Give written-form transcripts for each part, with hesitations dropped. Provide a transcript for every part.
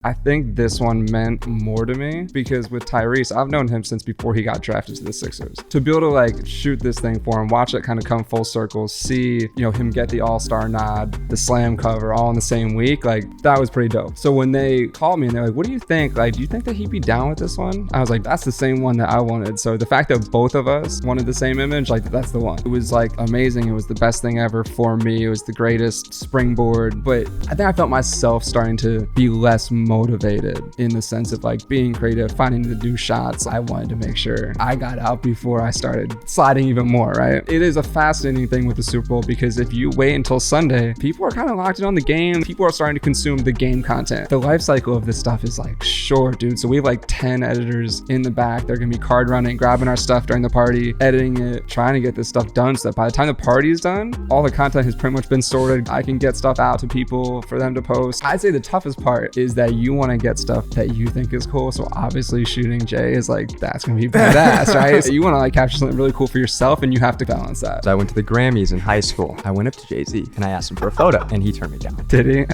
I think this one meant more to me because with Tyrese, I've known him since before he got drafted to the Sixers. To be able to like shoot this thing for him, watch it kind of come full circle, see, you know, him get the All-Star nod, the slam cover all in the same week, like that was pretty dope. So when they called me and they're like, what do you think? Like, do you think that he'd be down with this one? I was like, that's the same one that I wanted. So the fact that both of us wanted the same image, like that's the one. It was like amazing. It was the best thing ever for me. It was the greatest springboard. But I think I felt myself starting to be less motivated in the sense of like being creative, finding the new shots. I wanted to make sure I got out before I started sliding even more, right? It is a fascinating thing with the Super Bowl because if you wait until Sunday, people are kind of locked in on the game. People are starting to consume the game content. The life cycle of this stuff is like short, dude. So we have like 10 editors in the back. They're gonna be card running, grabbing our stuff during the party, editing it, trying to get this stuff done so that by the time the party is done, all the content has pretty much been sorted. I can get stuff out to people for them to post. I'd say the toughest part is that you want to get stuff that you think is cool. So obviously shooting Jay is like, that's gonna be badass, right? So you want to like capture something really cool for yourself and you have to balance that. So I went to the Grammys in high school. I went up to Jay-Z and I asked him for a photo and he turned me down. Did he?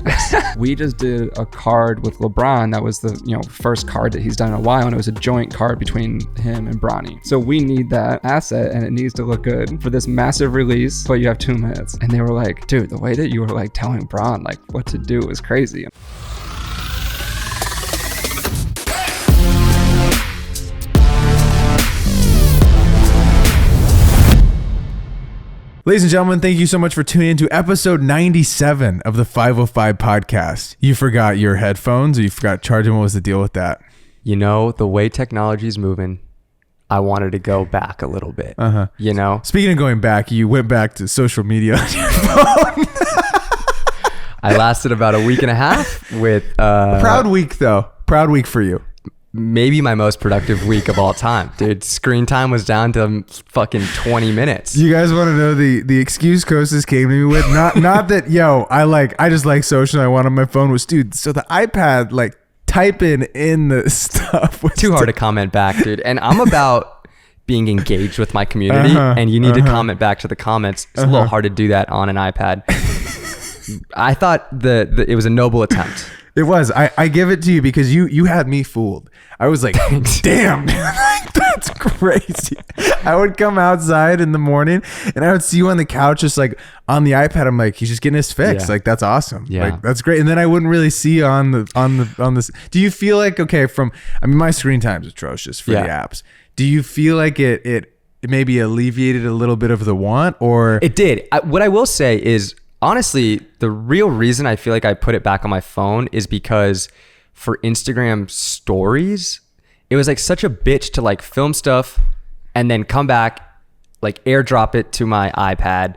We just did a card with LeBron. That was the, you know, first card that he's done in a while, and it was a joint card between him and Bronny. So we need that asset and it needs to look good for this massive release, but you have 2 minutes. And they were like, dude, the way that you were like telling Bron like what to do is crazy. Ladies and gentlemen, thank you so much for tuning in to episode 97 of the 505 podcast. You forgot your headphones or you forgot charging. What was the deal with that? You know, the way technology is moving, I wanted to go back a little bit. You know? Speaking of going back, you went back to social media on your phone. I lasted about a week and a half with... Proud week, though. Proud week for you. Maybe my most productive week of all time, dude. Screen time was down to fucking 20 minutes. You guys want to know the excuse Kostas came to me with? Not that, yo, I just like social. I want on my phone was, dude. So the iPad, like typing in the stuff was too hard to comment back, dude. And I'm about being engaged with my community, and you need to comment back to the comments. It's a little hard to do that on an iPad. I thought it was a noble attempt. It was. I give it to you because you had me fooled. I was like, damn, that's crazy. I would come outside in the morning and I would see you on the couch just like on the iPad. I'm like, he's just getting his fix. Yeah. Like, that's awesome. Yeah. Like, that's great. And then I wouldn't really see you on this. Do you feel like, okay, my screen time is atrocious for the apps. Do you feel like it maybe alleviated a little bit of the want, or? It did. What I will say is, honestly, the real reason I feel like I put it back on my phone is because for Instagram stories, it was like such a bitch to like film stuff and then come back, like airdrop it to my iPad,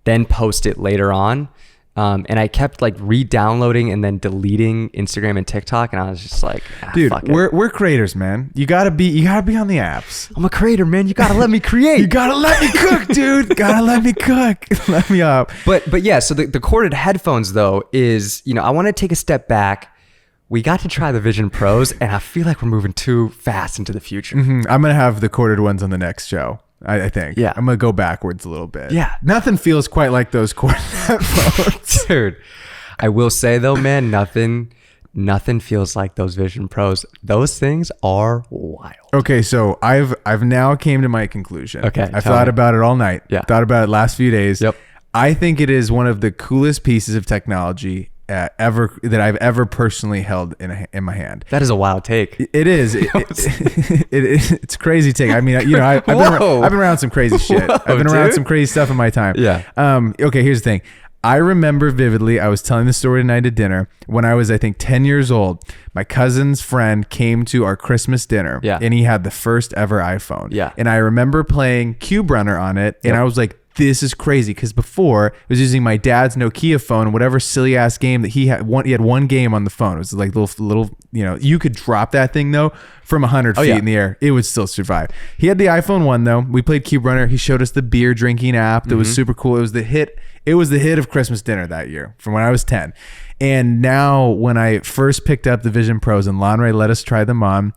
then post it later on. And I kept like re-downloading and then deleting Instagram and TikTok, and I was just like, dude, we're creators, man. You gotta be on the apps. I'm a creator, man. You gotta let me create. You gotta let me cook, dude. Gotta let me cook. Let me up. But yeah, so the corded headphones though is, you know, I want to take a step back. We got to try the Vision Pros, and I feel like we're moving too fast into the future. I'm gonna have the corded ones on the next show. I think. Yeah. I'm going to go backwards a little bit. Yeah. Nothing feels quite like those corded headphones. Dude, I will say though, man, nothing feels like those Vision Pros. Those things are wild. Okay, so I've now came to my conclusion. Okay. I've thought about it all night. Yeah. Thought about it last few days. Yep. I think it is one of the coolest pieces of technology that I've ever personally held in my hand. That is a wild take. It is. It's a crazy take. I mean, you know, I've been around some crazy shit. I've been around some crazy stuff in my time. Yeah. Okay, here's the thing. I remember vividly, I was telling the story tonight at dinner when I was, I think, 10 years old. My cousin's friend came to our Christmas dinner, and he had the first ever iPhone. Yeah. And I remember playing Cube Runner on it, and I was like, this is crazy, because before I was using my dad's Nokia phone, whatever silly ass game that he had. He had one game on the phone. It was like little, you know, you could drop that thing though from 100 feet in the air, it would still survive. He had the iPhone 1 though. We played Cube Runner. He showed us the beer drinking app that was super cool. It was the hit. It was the hit of Christmas dinner that year from when I was 10. And now when I first picked up the Vision Pros and Lonray let us try them on,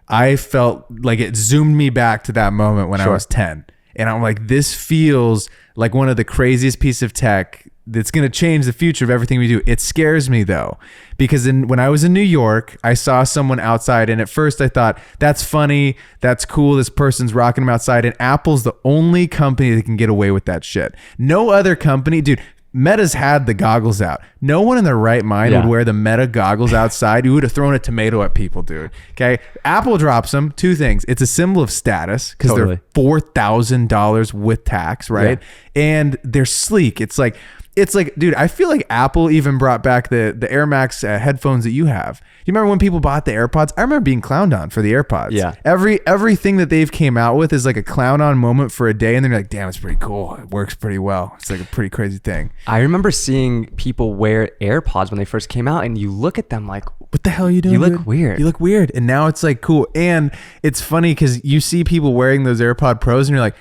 I felt like it zoomed me back to that moment when I was 10. And I'm like, this feels like one of the craziest pieces of tech it's going to change the future of everything we do. It scares me though, because when I was in New York, I saw someone outside, and at first I thought, that's funny, that's cool, this person's rocking them outside, and Apple's the only company that can get away with that shit. No other company, dude. Meta's had the goggles out. No one in their right mind would wear the Meta goggles outside. You would have thrown a tomato at people, dude. Okay. Apple drops them. Two things. It's a symbol of status because they're $4,000 with tax, right? Yeah. And they're sleek. It's like, dude, I feel like Apple even brought back the Air Max headphones that you have. You remember when people bought the AirPods? I remember being clowned on for the AirPods. Yeah. Everything that they've came out with is like a clown on moment for a day, and then you're like, damn, it's pretty cool. It works pretty well. It's like a pretty crazy thing. I remember seeing people wear AirPods when they first came out, and you look at them like, what the hell are you doing? You look weird. You look weird. And now it's like cool. And it's funny because you see people wearing those AirPod Pros, and you're like,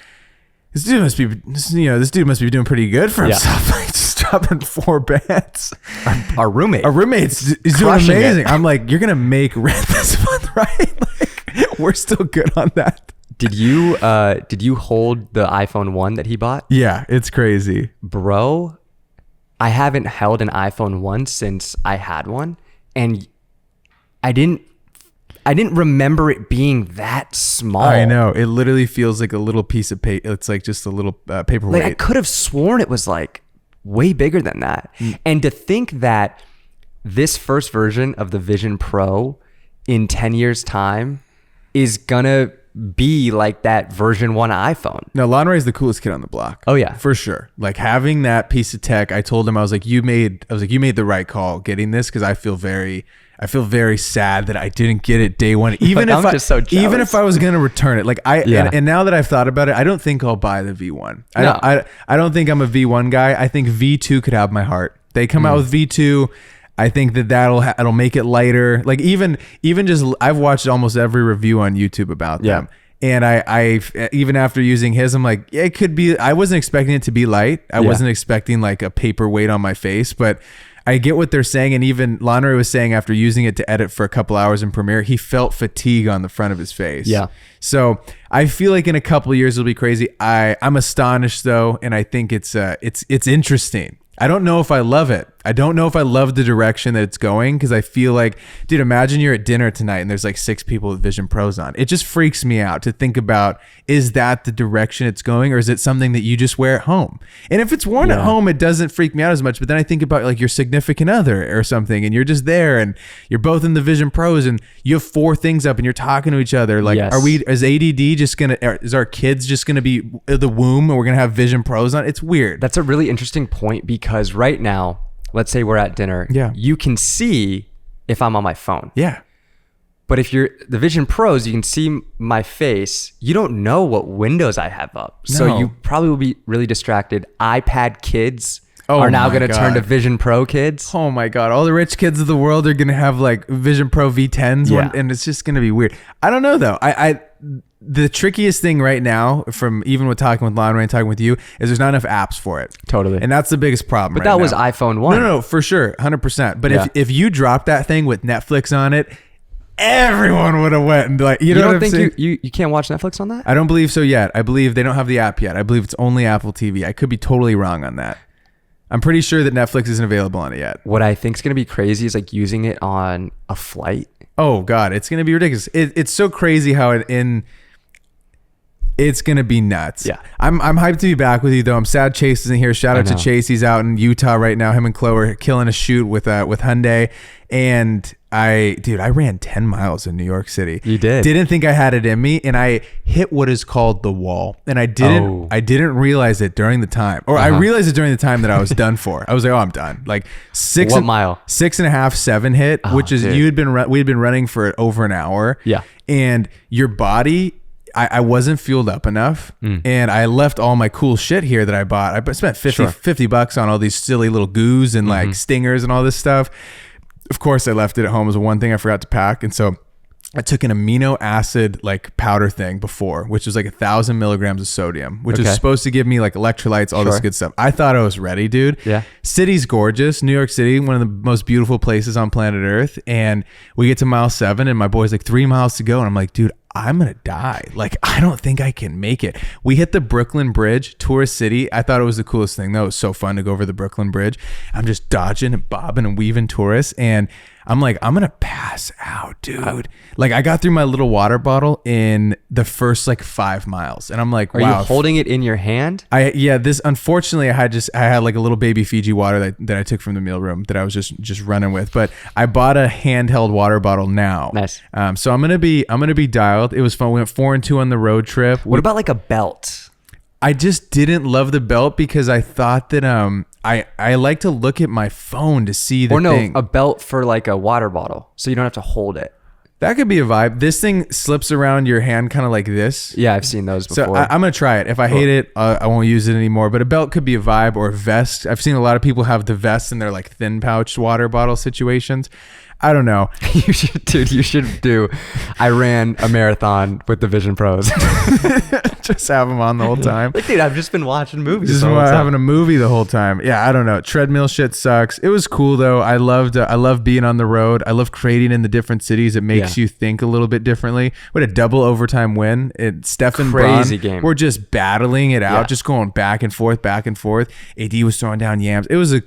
this dude must be doing pretty good for himself. Like, just dropping 4 bands. Our roommate's is doing amazing. I'm like, you're gonna make rent this month, right? Like, we're still good on that. Did you hold the iPhone 1 that he bought? Yeah, it's crazy, bro. I haven't held an iPhone 1 since I had one, and I didn't remember it being that small. I know. It literally feels like a little piece of paper. It's like just a little paperweight. Like, I could have sworn it was like way bigger than that. And to think that this first version of the Vision Pro in 10 years time is gonna be like that version 1 iPhone. Now, Lonray's the coolest kid on the block. Oh yeah, for sure. Like, having that piece of tech, I told him, I was like, you made the right call getting this, because I feel very sad that I didn't get it day one. Even if even if I was gonna return it, like and now that I've thought about it, I don't think I'll buy the V1. I don't think I'm a V1 guy. I think V2 could have my heart. They come out with V2. I think that'll make it lighter. Like, even just, I've watched almost every review on YouTube about them. And I even after using his, I'm like, yeah, it could be. I wasn't expecting it to be light. I wasn't expecting like a paperweight on my face, but I get what they're saying. And even Lonray was saying after using it to edit for a couple hours in Premiere, he felt fatigue on the front of his face. Yeah. So I feel like in a couple of years it'll be crazy. I'm astonished though, and I think it's interesting. I don't know if I love it. I don't know if I love the direction that it's going, because I feel like, dude, imagine you're at dinner tonight and there's like 6 people with Vision Pros on. It just freaks me out to think about, is that the direction it's going, or is it something that you just wear at home? And if it's worn at home, it doesn't freak me out as much. But then I think about like your significant other or something, and you're just there and you're both in the Vision Pros and you have 4 things up and you're talking to each other. Like, is ADD just is our kids just gonna be the womb and we're gonna have Vision Pros on? It's weird. That's a really interesting point, because right now, let's say we're at dinner. Yeah. You can see if I'm on my phone. Yeah. But if you're the Vision Pros, you can see my face. You don't know what windows I have up. No. So you probably will be really distracted. iPad kids are now going to turn to Vision Pro kids. Oh my God. All the rich kids of the world are going to have like Vision Pro V10s. And it's just going to be weird. I don't know though. The trickiest thing right now, from even with talking with Lonray and talking with you, is there's not enough apps for it. Totally. And that's the biggest problem. But that was iPhone 1. No, for sure. 100%. But if you drop that thing with Netflix on it, everyone would have went and like, you know what I'm saying? You can't watch Netflix on that? I don't believe so yet. I believe they don't have the app yet. I believe it's only Apple TV. I could be totally wrong on that. I'm pretty sure that Netflix isn't available on it yet. What I think is going to be crazy is like using it on a flight. Oh God, it's going to be ridiculous. It's so crazy how it's going to be nuts. Yeah. I'm hyped to be back with you though. I'm sad Chase isn't here. Shout out to Chase. He's out in Utah right now. Him and Chloe are killing a shoot with Hyundai. And I ran 10 miles in New York City. You did. Didn't think I had it in me, and I hit what is called the wall. And I didn't realize it during the time. Or I realized it during the time that I was done for. I was like, oh, I'm done. Like what mile? 6.5, 7 hit, which is we had been running for over an hour. Yeah. And your body, I wasn't fueled up enough, and I left all my cool shit here that I bought. I spent $50 on all these silly little goos and like stingers and all this stuff. Of course, I left it at home. It was one thing I forgot to pack, and so I took an amino acid like powder thing before, which was like 1,000 milligrams of sodium, which is supposed to give me like electrolytes, all this good stuff. I thought I was ready, dude. Yeah. City's gorgeous. New York City, one of the most beautiful places on planet Earth. And we get to mile 7 and my boy's like 3 miles to go. And I'm like, dude, I'm going to die. Like, I don't think I can make it. We hit the Brooklyn Bridge, tourist city. I thought it was the coolest thing. That was so fun to go over the Brooklyn Bridge. I'm just dodging and bobbing and weaving tourists. And I'm like, I'm going to pass out, dude. Like, I got through my little water bottle in the first like 5 miles. And I'm like, wow. Are you holding it in your hand? Unfortunately, I had like a little baby Fiji water that I took from the meal room that I was just running with. But I bought a handheld water bottle now. Nice. So I'm going to be dialed. It was fun. We went 4 and 2 on the road trip. What about like a belt? I just didn't love the belt because I thought that I like to look at my phone to see the thing. A belt for like a water bottle, so you don't have to hold it. That could be a vibe. This thing slips around your hand kind of like this. Yeah, I've seen those before. So I'm going to try it. If I hate it, I won't use it anymore. But a belt could be a vibe, or a vest. I've seen a lot of people have the vests in their like thin pouch water bottle situations. I don't know. You should do. I ran a marathon with the Vision Pros. Just have them on the whole time. Like, dude, I've just been watching movies. Just having a movie the whole time. Yeah, I don't know. Treadmill shit sucks. It was cool though. I love being on the road. I love creating in the different cities. It makes you think a little bit differently. We had a double overtime win. Steph and Crazy Bron game. were just battling it out, just going back and forth, back and forth. AD was throwing down yams. It was a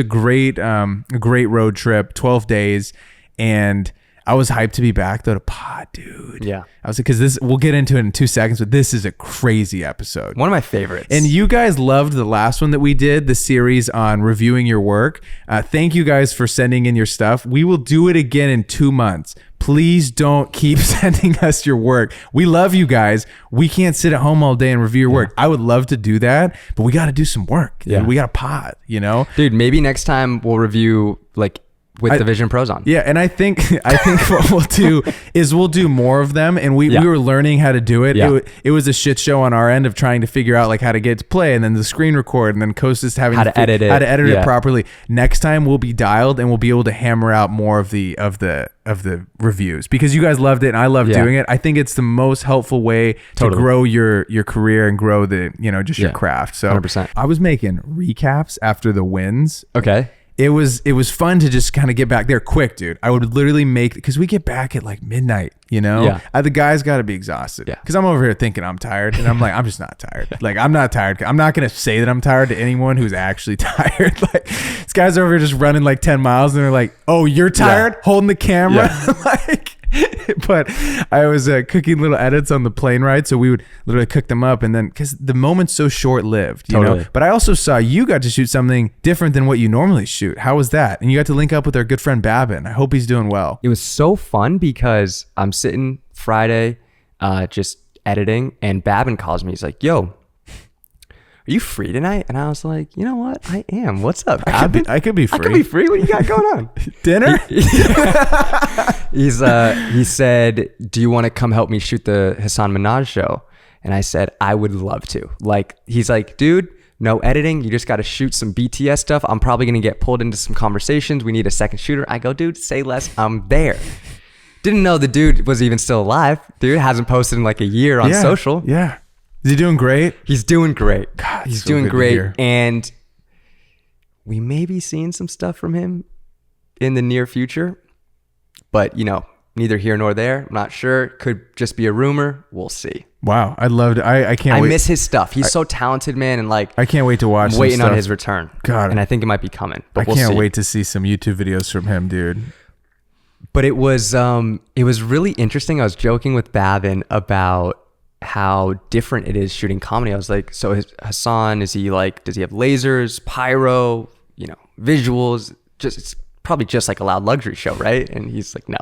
great road trip. 12 days. And I was hyped to be back though to pod, dude. Yeah. I was like, because we'll get into it in 2 seconds, but this is a crazy episode. One of my favorites. And you guys loved the last one that we did, the series on reviewing your work. Thank you guys for sending in your stuff. We will do it again in 2 months. Please don't keep sending us your work. We love you guys. We can't sit at home all day and review your work. I would love to do that, but we got to do some work. Yeah. We got to pod, you know? Dude, maybe next time we'll review like with the Vision Pros on. Yeah, and I think what we'll do is we'll do more of them, and we were learning how to do it. Yeah. It was a shit show on our end of trying to figure out like how to get it to play, and then the screen record, and then Costa's having how to edit it properly. Next time we'll be dialed, and we'll be able to hammer out more of the reviews because you guys loved it, and I love doing it. I think it's the most helpful way to grow your career and grow your craft. So 100%. I was making recaps after the wins. Okay. It was fun to just kind of get back there quick, dude. I would literally because we get back at like midnight, you know? Yeah. The guys got to be exhausted. Because I'm over here thinking I'm tired, and I'm like, I'm just not tired. Like, I'm not tired. I'm not going to say that I'm tired to anyone who's actually tired. Like, these guys are over here just running like 10 miles, and they're like, oh, you're tired? Yeah. Holding the camera? Yeah. Like... But I was cooking little edits on the plane ride, so we would literally cook them up, and then because the moment's so short-lived, you know. But I also saw you got to shoot something different than what you normally shoot. How was that? And you got to link up with our good friend Babin. I hope he's doing well. It was so fun because I'm sitting Friday, just editing, and Babin calls me. He's like, "Yo, are you free tonight?" And I was like, you know what? I am. What's up? I could be free. I could be free. What do you got going on? Dinner? He said, do you want to come help me shoot the Hassan Minaj show? And I said, I would love to. Like, he's like, dude, no editing. You just got to shoot some BTS stuff. I'm probably going to get pulled into some conversations. We need a second shooter. I go, dude, say less. I'm there. Didn't know the dude was even still alive. Dude hasn't posted in like a year on social. Yeah. Is he doing great? He's doing great. God, he's so doing great. And And we may be seeing some stuff from him in the near future. But, neither here nor there. I'm not sure. Could just be a rumor. We'll see. Wow. I'd love to. I can't wait. I miss his stuff. He's so talented, man. And like, I can't wait to watch waiting on his return. God. And I think it might be coming. But I can't wait to see some YouTube videos from him, dude. But it was really interesting. I was joking with Babin about how different it is shooting comedy. I was like, so Hassan, does he have lasers, pyro, visuals? It's probably just like a loud luxury show, right? And he's like, no.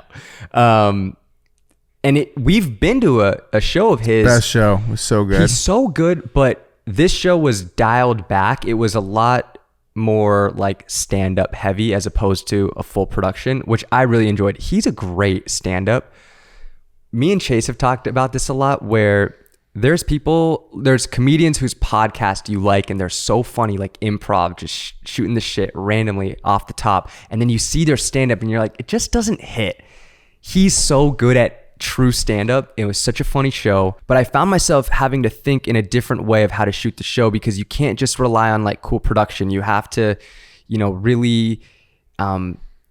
And we've been to a show of his. Best show. It was so good. He's so good, but this show was dialed back. It was a lot more like stand-up heavy as opposed to a full production, which I really enjoyed. He's a great stand-up. Me and Chase have talked about this a lot, where there's comedians whose podcast you like and they're so funny, like improv, just shooting the shit randomly off the top. And then you see their stand-up and you're like, it just doesn't hit. He's so good at true stand-up. It was such a funny show, but I found myself having to think in a different way of how to shoot the show, because you can't just rely on like cool production. You have to, really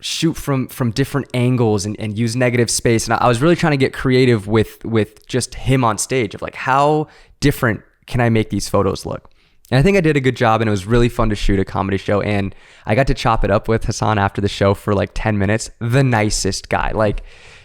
shoot from different angles and use negative space. And I was really trying to get creative with just him on stage of like, how different can I make these photos look? And I think I did a good job, and it was really fun to shoot a comedy show. And I got to chop it up with Hassan after the show for like 10 minutes. The nicest guy. Like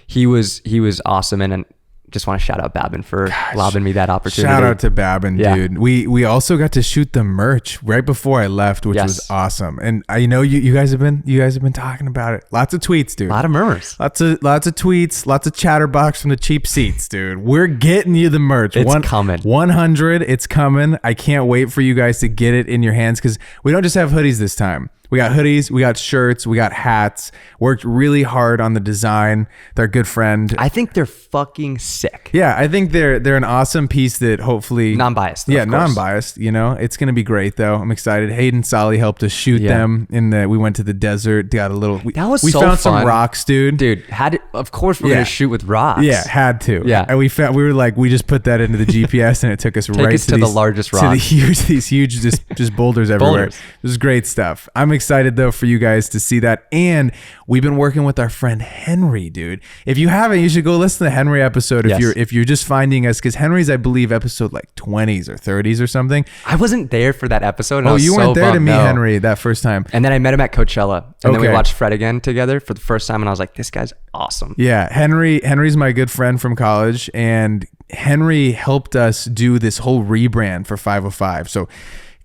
he was awesome. And just want to shout out Babin for lobbing me that opportunity. Shout out to Babin, dude. We also got to shoot the merch right before I left, which was awesome. And I know you guys have been talking about it. Lots of tweets, dude. A lot of murmurs. Lots of tweets. Lots of chatterbox from the cheap seats, dude. We're getting you the merch. It's coming. 100. It's coming. I can't wait for you guys to get it in your hands because we don't just have hoodies this time. We got hoodies, we got shirts, we got hats. Worked really hard on the design. They're a good friend. I think they're fucking sick. Yeah, I think they're an awesome piece that hopefully non-biased. Yeah, non-biased. You know, it's gonna be great though. I'm excited. Hayden Solly helped us shoot them we went to the desert. Got a little. We found fun. some rocks, dude. Dude, of course we're gonna shoot with rocks. Yeah, had to. Yeah, and we were like, we just put that into the GPS and it took us to the largest rocks, to these huge just boulders everywhere. It was great stuff. I'm excited though for you guys to see that. And we've been working with our friend Henry, dude. If you haven't, you should go listen to the Henry episode if you're just finding us, because Henry's, I believe, episode like 20s or 30s or something. I wasn't there for that episode. And you weren't there to meet Henry that first time. And then I met him at Coachella, and then we watched Fred again together for the first time, and I was like, this guy's awesome. Yeah, Henry's my good friend from college, and Henry helped us do this whole rebrand for 505. So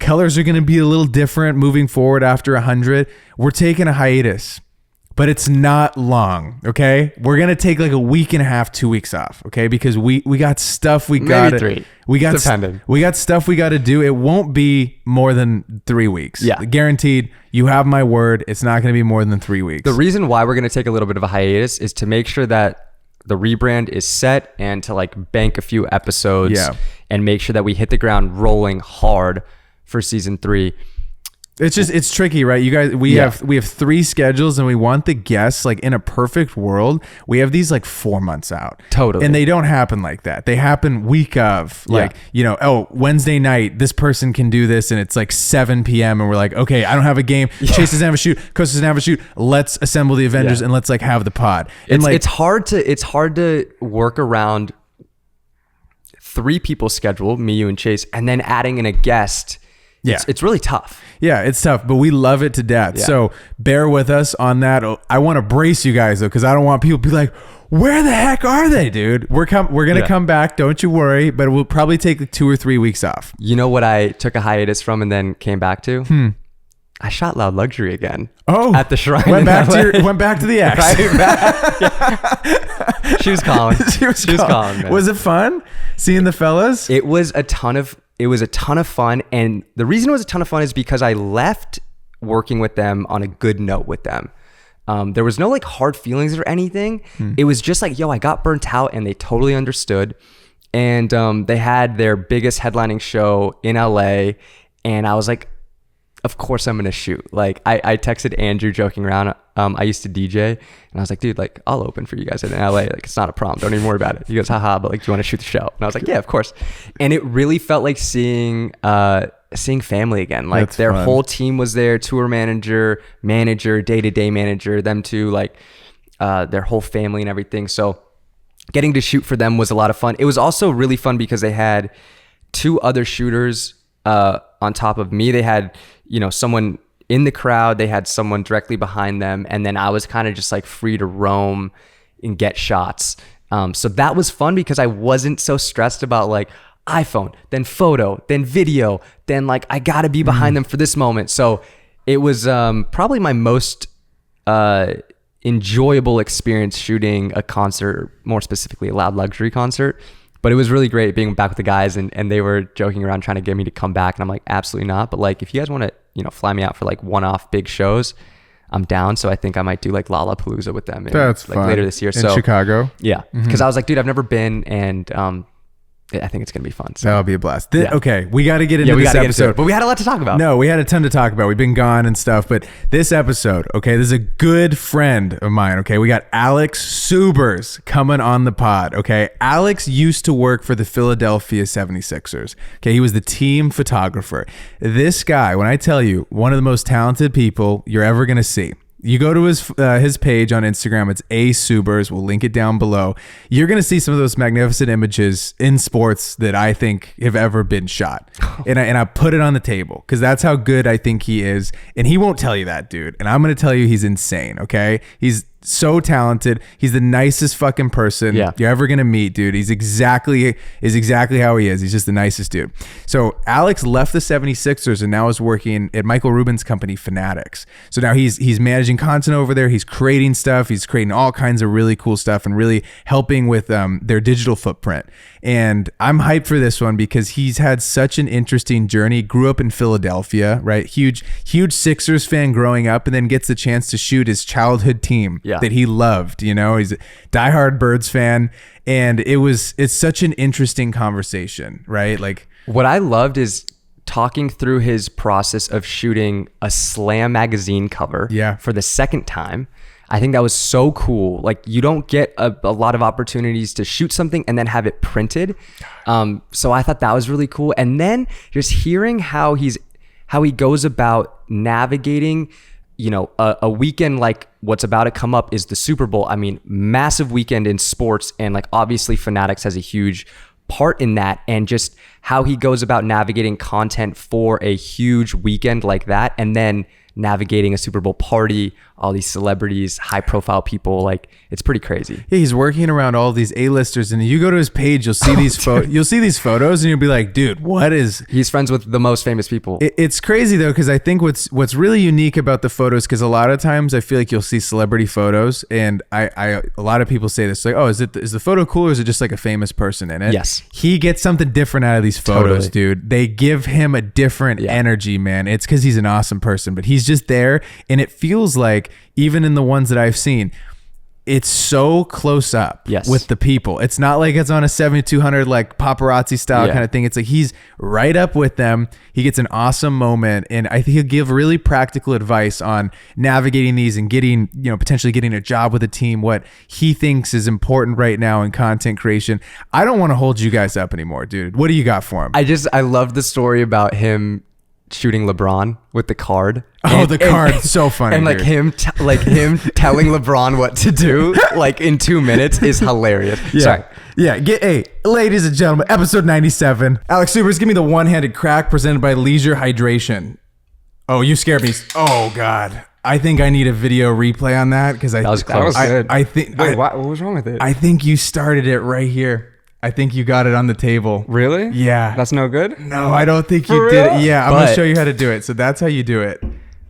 colors are going to be a little different moving forward after 100. We're taking a hiatus, but it's not long, okay? We're going to take like a week and a half, 2 weeks off, okay? Because we got stuff we got maybe 3. We got stuff we got to do. It won't be more than 3 weeks. Yeah. Guaranteed. You have my word. It's not going to be more than 3 weeks. The reason why we're going to take a little bit of a hiatus is to make sure that the rebrand is set and to like bank a few episodes and make sure that we hit the ground rolling hard for season 3. It's tricky, right? You guys, we have 3 schedules, and we want the guests, like in a perfect world, we have these like 4 months out. Totally. And they don't happen like that. They happen week of, like, Wednesday night, this person can do this, and it's like 7 p.m. and we're like, okay, I don't have a game. Chase doesn't have a shoot. Coach doesn't have a shoot. Let's assemble the Avengers and let's like have the pod. And it's hard to work around 3 people's schedule, me, you, and Chase, and then adding in a guest. Yeah. It's really tough. Yeah, it's tough, but we love it to death. Yeah. So bear with us on that. I want to brace you guys though, because I don't want people to be like, where the heck are they, dude? We're gonna come back. Don't you worry. But we'll probably take like 2 or 3 weeks off. You know what I took a hiatus from and then came back to? I shot Loud Luxury again. Oh, at the Shrine. Went back to the X. She was calling. She was calling. Man. Was it fun seeing the fellas? It was a ton of fun, and the reason it was a ton of fun is because I left working with them on a good note with them. There was no like hard feelings or anything. It was just like, I got burnt out, and they totally understood. And they had their biggest headlining show in LA, and I was like, of course I'm gonna shoot. Like I texted Andrew joking around. I used to DJ, and I was like, dude, like I'll open for you guys in LA. Like it's not a problem. Don't even worry about it. He goes, haha, but like, do you want to shoot the show? And I was like, yeah, of course. And it really felt like seeing family again. Like That's their fun. whole team was there, tour manager, day-to-day manager, them two, like their whole family and everything. So getting to shoot for them was a lot of fun. It was also really fun because they had 2 other shooters on top of me. They had, someone in the crowd, they had someone directly behind them, and then I was kind of just like free to roam and get shots. So that was fun because I wasn't so stressed about like iPhone, then photo, then video, then like I gotta be behind them for this moment. So it was probably my most enjoyable experience shooting a concert, more specifically a Loud Luxury concert. But it was really great being back with the guys, and they were joking around trying to get me to come back, and I'm like, absolutely not. But like, if you guys want to, fly me out for like one-off big shows, I'm down. So I think I might do like Lollapalooza with them. That's like fun. Later this year. In Chicago. Yeah, because I was like, dude, I've never been, and I think it's gonna be fun. So. That'll be a blast. Okay, we got to get into this episode. But we had a lot to talk about. No, we had a ton to talk about. We've been gone and stuff, but this episode, okay, this is a good friend of mine. Okay, we got Alex Subers coming on the pod. Okay, Alex used to work for the Philadelphia 76ers. Okay, he was the team photographer. This guy, when I tell you, one of the most talented people you're ever gonna see. You go to his page on Instagram. It's asubers. We'll link it down below. You're gonna see some of those magnificent images in sports that I think have ever been shot, and I put it on the table because that's how good I think he is. And he won't tell you that, dude. And I'm gonna tell you he's insane. Okay, he's so talented. He's the nicest fucking person you're ever gonna meet, dude. He's exactly how he is. He's just the nicest dude. So Alex left the 76ers and now is working at Michael Rubin's company, Fanatics. So now he's managing content over there. He's creating stuff. He's creating all kinds of really cool stuff and really helping with their digital footprint. And I'm hyped for this one because he's had such an interesting journey. Grew up in Philadelphia, right? Huge Sixers fan growing up, and then gets the chance to shoot his childhood team that he loved. You know, he's a diehard Birds fan, and it's such an interesting conversation, right? Like, what I loved is talking through his process of shooting a Slam magazine cover for the second time. I think that was so cool. Like, you don't get a lot of opportunities to shoot something and then have it printed. So I thought that was really cool. And then just hearing how he goes about navigating, you know, a weekend like what's about to come up is the Super Bowl. I mean, massive weekend in sports, and like obviously Fanatics has a huge part in that, and just how he goes about navigating content for a huge weekend like that, and then navigating a Super Bowl party, all these celebrities, high profile people. Like, it's pretty crazy. Yeah, he's working around all these A-listers, and you go to his page, you'll see these photos and you'll be like, dude, he's friends with the most famous people. It's crazy though, because I think what's really unique about the photos, because a lot of times I feel like you'll see celebrity photos, and a lot of people say this, like, oh, is the photo cool, or is it just like a famous person in it? Yes. He gets something different out of these photos, dude. They give him a different energy, man. It's because he's an awesome person, but he's just there, and it feels like, even in the ones that I've seen, it's so close up with the people. It's not like it's on a 7200 like paparazzi style kind of thing. It's like he's right up with them. He gets an awesome moment, and I think he'll give really practical advice on navigating these and getting, you know, potentially getting a job with a team, what he thinks is important right now in content creation. I don't want to hold you guys up anymore, dude. What do you got for him? I love the story about him shooting LeBron with the card. The card, so funny. And like him telling LeBron what to do like in 2 minutes is hilarious. Sorry. Hey, ladies and gentlemen, episode 97. Alex Subers, give me the one-handed crack presented by Leisure Hydration. Oh, you scared me. Oh God. I think I need a video replay on that, because that was close. I think. Wait, what was wrong with it? I think you started it right here. I think you got it on the table. Really? Yeah. That's no good? No, I don't think you did it. Yeah, I'm going to show you how to do it. So that's how you do it.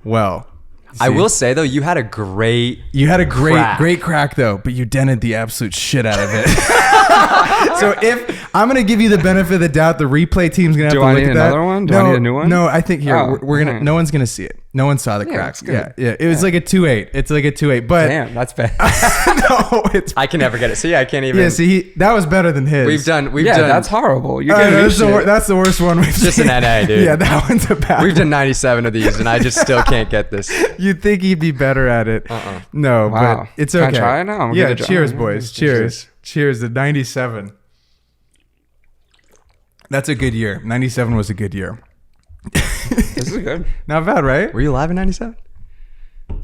Well, I will say though, you had a great crack though, but you dented the absolute shit out of it. So if I'm gonna give you the benefit of the doubt, the replay team's gonna have to look at that. Do I need another one? Do I need a new one? No, I think here we're gonna. No one's gonna see it. No one saw the cracks. Yeah. It was like a 2.8. It's like a 2.8. But damn, that's bad. No, I can never get it. See, I can't even. Yeah, see, that was better than his. We've done. That's horrible. That's the worst one. We've just an NA, dude. Yeah, that one's a bad. We've done 97 of these, and I just still can't get this. You'd think he'd be better at it. No, but it's okay. Can I try it now? Yeah, cheers, boys. Cheers. Cheers to 97. That's a good year. 97 was a good year. This is good. Not bad, right? Were you alive in 97?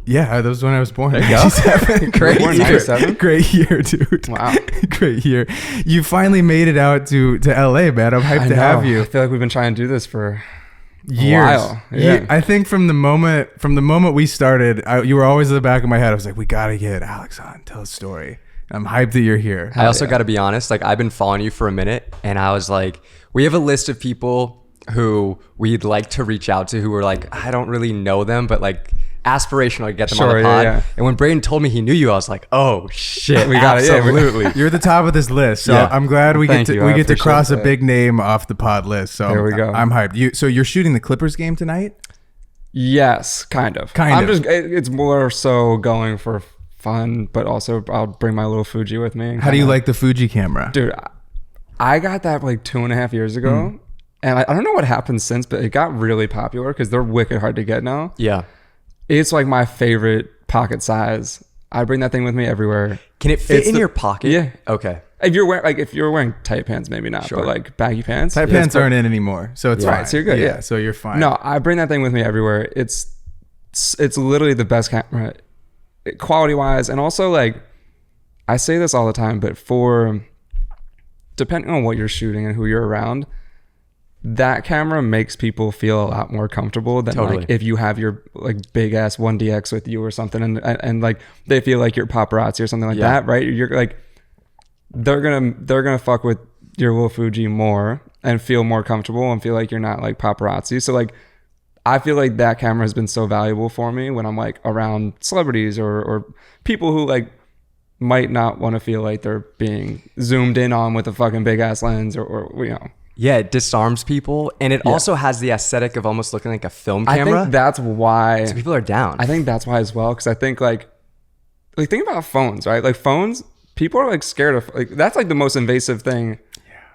Yeah, that was when I was born. There you go. Great year. 97? Great year, dude. Wow. Great year. You finally made it out to LA, man. I'm hyped to have you. I feel like we've been trying to do this for years. A while. Yeah. I think from the moment we started, you were always in the back of my head. I was like, we got to get Alex on, tell a story. I'm hyped that you're here. I also got to be honest, like, I've been following you for a minute, and I was like, we have a list of people who we'd like to reach out to, who are like, I don't really know them, but like aspirational to get them on the pod. Yeah. And when Braden told me he knew you, I was like, oh shit, we got it. Absolutely. You're at the top of this list, so I'm glad we get to cross a big name off the pod list. So there we go. I'm hyped. So you're shooting the Clippers game tonight? Yes, kind of. It's more so going for fun, but also I'll bring my little Fuji with me. How do you like the Fuji camera? Dude, I got that like 2.5 years ago. And I don't know what happened since, but it got really popular because they're wicked hard to get now. Yeah. It's like my favorite pocket size. I bring that thing with me everywhere. Can it fit in your pocket? Yeah. Okay. If you're wearing tight pants, maybe not, but like baggy pants. Tight pants aren't in anymore, so it's fine. Right, so you're good. Yeah, so you're fine. No, I bring that thing with me everywhere. It's literally the best camera quality wise, and also like I say this all the time, but for depending on what you're shooting and who you're around, that camera makes people feel a lot more comfortable than like if you have your like big ass 1DX with you or something, and like they feel like you're paparazzi or something like that, right? You're like they're gonna fuck with your little Fuji more and feel more comfortable and feel like you're not like paparazzi. So like I feel like that camera has been so valuable for me when I'm like around celebrities or people who like might not want to feel like they're being zoomed in on with a fucking big ass lens or you know. Yeah, it disarms people, and it also has the aesthetic of almost looking like a film camera. I think that's why. So people are down. I think that's why as well, because I think like think about phones, right? Like phones, people are like scared of like that's like the most invasive thing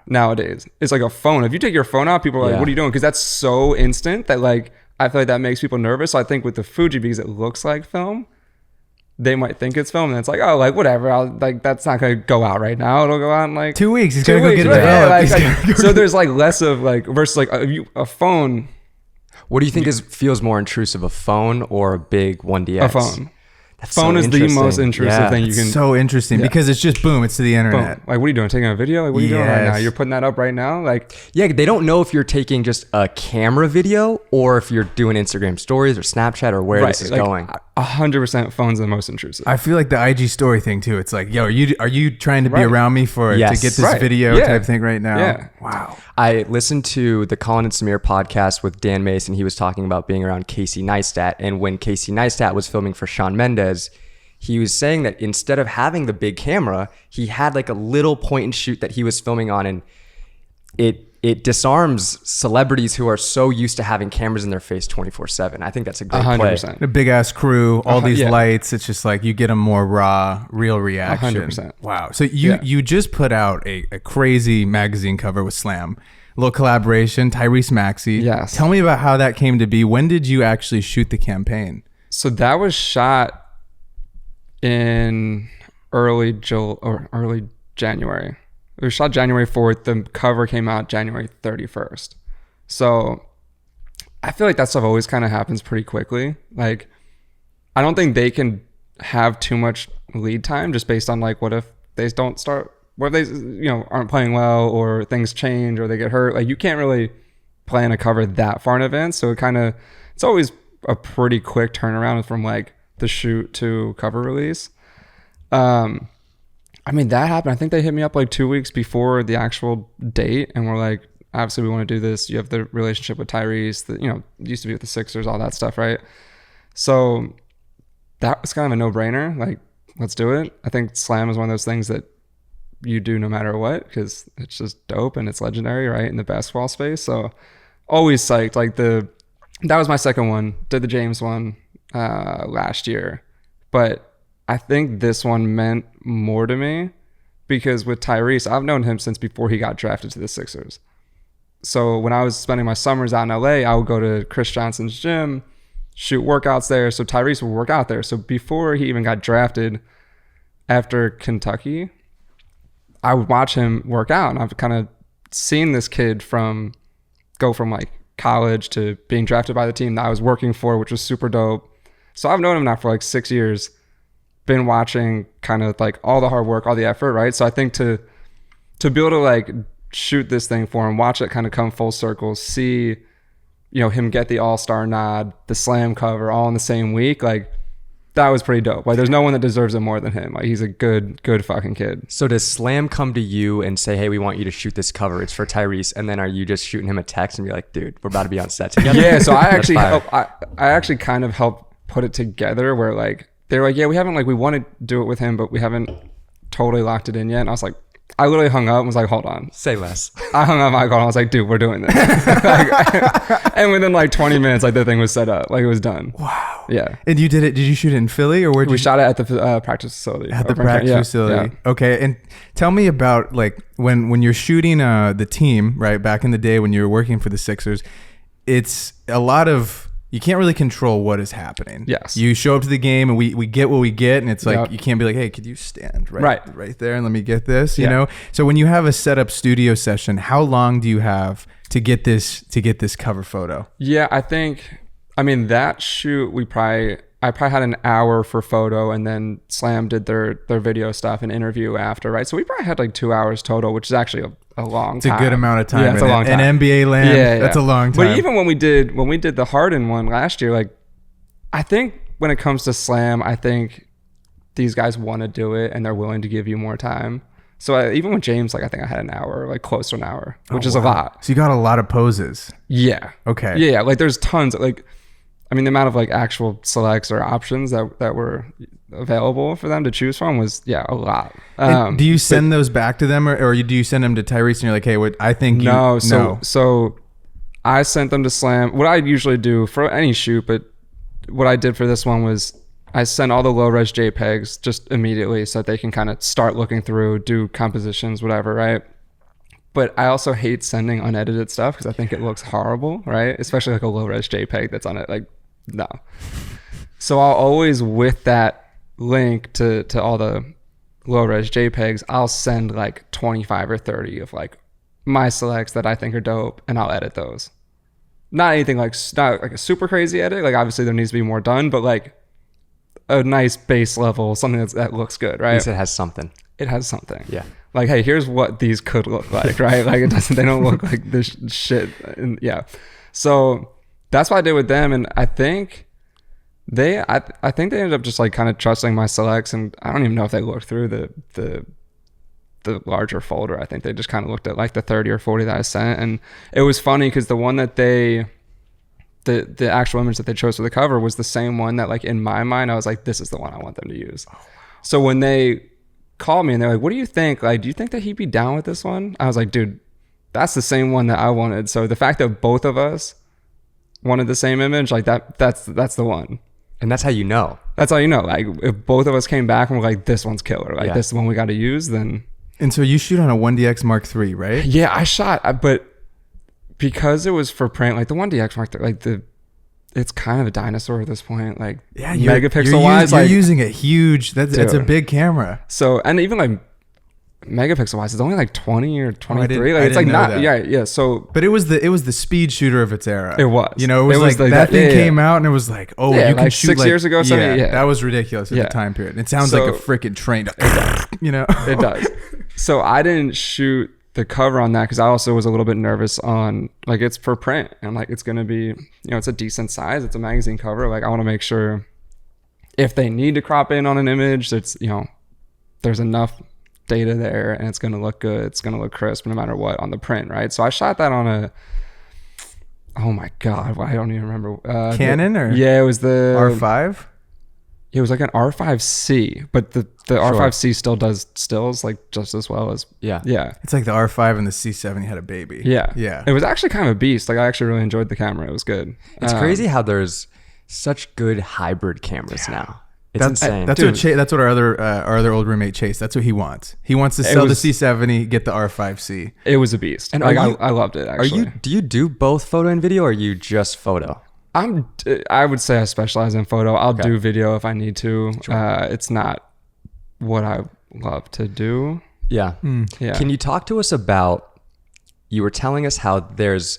nowadays. It's like a phone. If you take your phone out, people are like, "What are you doing?" Because that's so instant that like I feel like that makes people nervous. So I think with the Fuji, because it looks like film, they might think it's film, and it's like, oh, like whatever. I'll like that's not gonna go out right now. It'll go out in like 2 weeks. He's gonna go get it developed. developed. So there's like less of like versus like a phone. What do you think feels more intrusive, a phone or a big 1DX? A phone. That's phone so is the most intrusive thing you can. So interesting because it's just boom, it's to the internet. Boom. Like, what are you doing? Taking a video? Like, what are you doing right now? You're putting that up right now? Like, yeah, they don't know if you're taking just a camera video or if you're doing Instagram stories or Snapchat or where this is like, going. 100% phone's the most intrusive. I feel like the IG story thing too. It's like, yo, are you trying to be around me to get this video type thing right now? Yeah. Wow. I listened to the Colin and Samir podcast with Dan Mason. He was talking about being around Casey Neistat, and when Casey Neistat was filming for Shawn Mendes, he was saying that instead of having the big camera, he had like a little point and shoot that he was filming on, and it disarms celebrities who are so used to having cameras in their face 24/7. I think that's a great 100%. play. A big ass crew, all these lights. It's just like you get a more raw, real reaction. 100%. Wow. So you just put out a crazy magazine cover with Slam. A little collaboration, Tyrese Maxey. Yes. Tell me about how that came to be. When did you actually shoot the campaign? So that was shot in early January. It was shot January 4th. The cover came out January 31st. So I feel like that stuff always kind of happens pretty quickly. Like, I don't think they can have too much lead time just based on like, what if they don't start, what if they, aren't playing well or things change or they get hurt. Like, you can't really plan a cover that far in advance. So it's always a pretty quick turnaround from like the shoot to cover release. I mean, that happened. I think they hit me up like 2 weeks before the actual date, and we're like, obviously we want to do this. You have the relationship with Tyrese that, used to be with the Sixers, all that stuff, right? So that was kind of a no-brainer. Like, let's do it. I think Slam is one of those things that you do no matter what, because it's just dope and it's legendary, right, in the basketball space. So always psyched. Like that was my second one. Did the James one last year, but I think this one meant more to me because with Tyrese, I've known him since before he got drafted to the Sixers. So when I was spending my summers out in LA, I would go to Chris Johnson's gym, shoot workouts there. So Tyrese would work out there. So before he even got drafted after Kentucky, I would watch him work out, and I've kind of seen this kid go from like college to being drafted by the team that I was working for, which was super dope. So I've known him now for like 6 years, been watching kind of like all the hard work, all the effort, right? So I think to be able to like shoot this thing for him, watch it kind of come full circle, see, him get the all-star nod, the Slam cover all in the same week, like that was pretty dope. Like there's no one that deserves it more than him. Like he's a good fucking kid. So does Slam come to you and say, hey, we want you to shoot this cover, it's for Tyrese, and then are you just shooting him a text and be like, dude, we're about to be on set together? Yeah, so I actually kind of helped put it together where like they're like, yeah, we want to do it with him, but we haven't totally locked it in yet. And I was like, I literally hung up and was like, hold on. Say less. I hung up my call and I was like, dude, we're doing this. And within like 20 minutes, like the thing was set up. Like it was done. Wow. Yeah. And did you shoot it in Philly or where? We shot it at the practice facility. At the practice facility. Yeah. Okay. And tell me about like when you're shooting the team, right? Back in the day when you were working for the Sixers, it's a lot of, you can't really control what is happening. Yes. You show up to the game and we get what we get, and it's like you can't be like, hey, could you stand right there and let me get this, you know? So when you have a setup studio session, how long do you have to get this cover photo? Yeah, I think that shoot I I probably had an hour for photo, and then Slam did their video stuff and interview after, right? So we probably had like 2 hours total, which is actually a long time. It's a good amount of time. Yeah, it's a long time. In NBA land, that's a long time. But even when we did the Harden one last year, like I think when it comes to Slam, I think these guys want to do it and they're willing to give you more time. So even with James, like I think I had an hour, like close to an hour, which is a lot. So you got a lot of poses. Yeah. Okay. Yeah. Like there's tons of like, I mean, the amount of like actual selects or options that were available for them to choose from was a lot. Do you send those back to them, or do you send them to Tyrese and you're like, hey, what I think? So I sent them to Slam. What I usually do for any shoot, but what I did for this one was I sent all the low res JPEGs just immediately so that they can kind of start looking through, do compositions, whatever, right? But I also hate sending unedited stuff because I think it looks horrible, right? Especially like a low res JPEG that's on it, like no. So I'll always, with that link to all the low res JPEGs, I'll send like 25 or 30 of like my selects that I think are dope, and I'll edit those. Not anything like, not like a super crazy edit. Like obviously there needs to be more done, but like a nice base level, something that looks good, right? At least it has something. It has something. Yeah. Like, hey, here's what these could look like, right? Like they don't look like this shit. And so that's what I did with them. And I think I think they ended up just like kind of trusting my selects, and I don't even know if they looked through the larger folder. I think they just kind of looked at like the 30 or 40 that I sent. And it was funny because the one that the actual image that they chose for the cover was the same one that like in my mind, I was like, this is the one I want them to use. So when they called me and they're like, what do you think? Like, do you think that he'd be down with this one? I was like, dude, that's the same one that I wanted. So the fact that both of us wanted the same image, like that's the one. And that's how you know. That's how you know. Like if both of us came back and were like, this one's killer, like this is the one we got to use, then. And so you shoot on a 1DX Mark III, right? Yeah, I shot, but because it was for print, like the 1DX Mark III, like it's kind of a dinosaur at this point. Like megapixel wise, you're using a huge. That's a big camera. So, and even like megapixel wise, it's only like 20 or 23. I like it's like not that. yeah. So, but it was the speed shooter of its era. It was. You know, it was like that thing came out and it was like, you can like shoot 6 years ago. Something. Yeah, that was ridiculous at the time period. It sounds like a freaking train. You know, it does. So I didn't shoot the cover on that because I also was a little bit nervous on like it's for print and like it's gonna be, it's a decent size, it's a magazine cover, like I want to make sure if they need to crop in on an image, it's there's enough data there and it's gonna look good, it's gonna look crisp no matter what on the print, right? So I shot that on oh my god, I don't even remember Canon it was the R5. It was like an R5C, but the R5C still does stills like just as well as yeah. It's like the R5 and the C70 had a baby. Yeah. It was actually kind of a beast. Like I actually really enjoyed the camera. It was good. It's crazy how there's such good hybrid cameras now. It's insane. That's what our other old roommate Chase. That's what he wants. He wants to sell the C70, get the R5C. It was a beast, and like I loved it. Actually, do you do both photo and video, or are you just photo? I would say I specialize in photo. I'll do video if I need to. Sure. It's not what I love to do. Yeah. Yeah. Can you talk to us about, you were telling us how there's,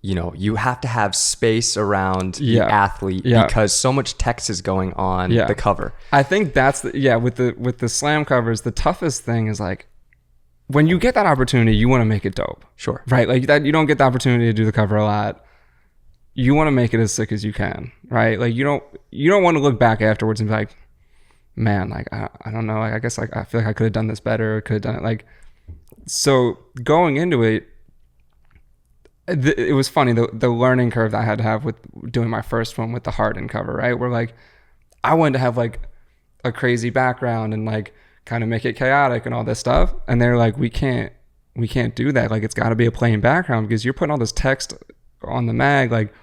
you have to have space around the athlete because so much text is going on the cover. I think that's with the Slam covers, the toughest thing is like, when you get that opportunity, you want to make it dope. Sure. Right? Like that, you don't get the opportunity to do the cover a lot. You want to make it as sick as you can, right? Like you don't want to look back afterwards and be like, man, like I don't know, like I guess like I feel like I could have done this better, could have done it like. So going into it, it was funny the learning curve that I had to have with doing my first one with the Harden cover, right? Where like I wanted to have like a crazy background and like kind of make it chaotic and all this stuff, and they're like, we can't do that. Like it's got to be a plain background because you're putting all this text on the mag, like.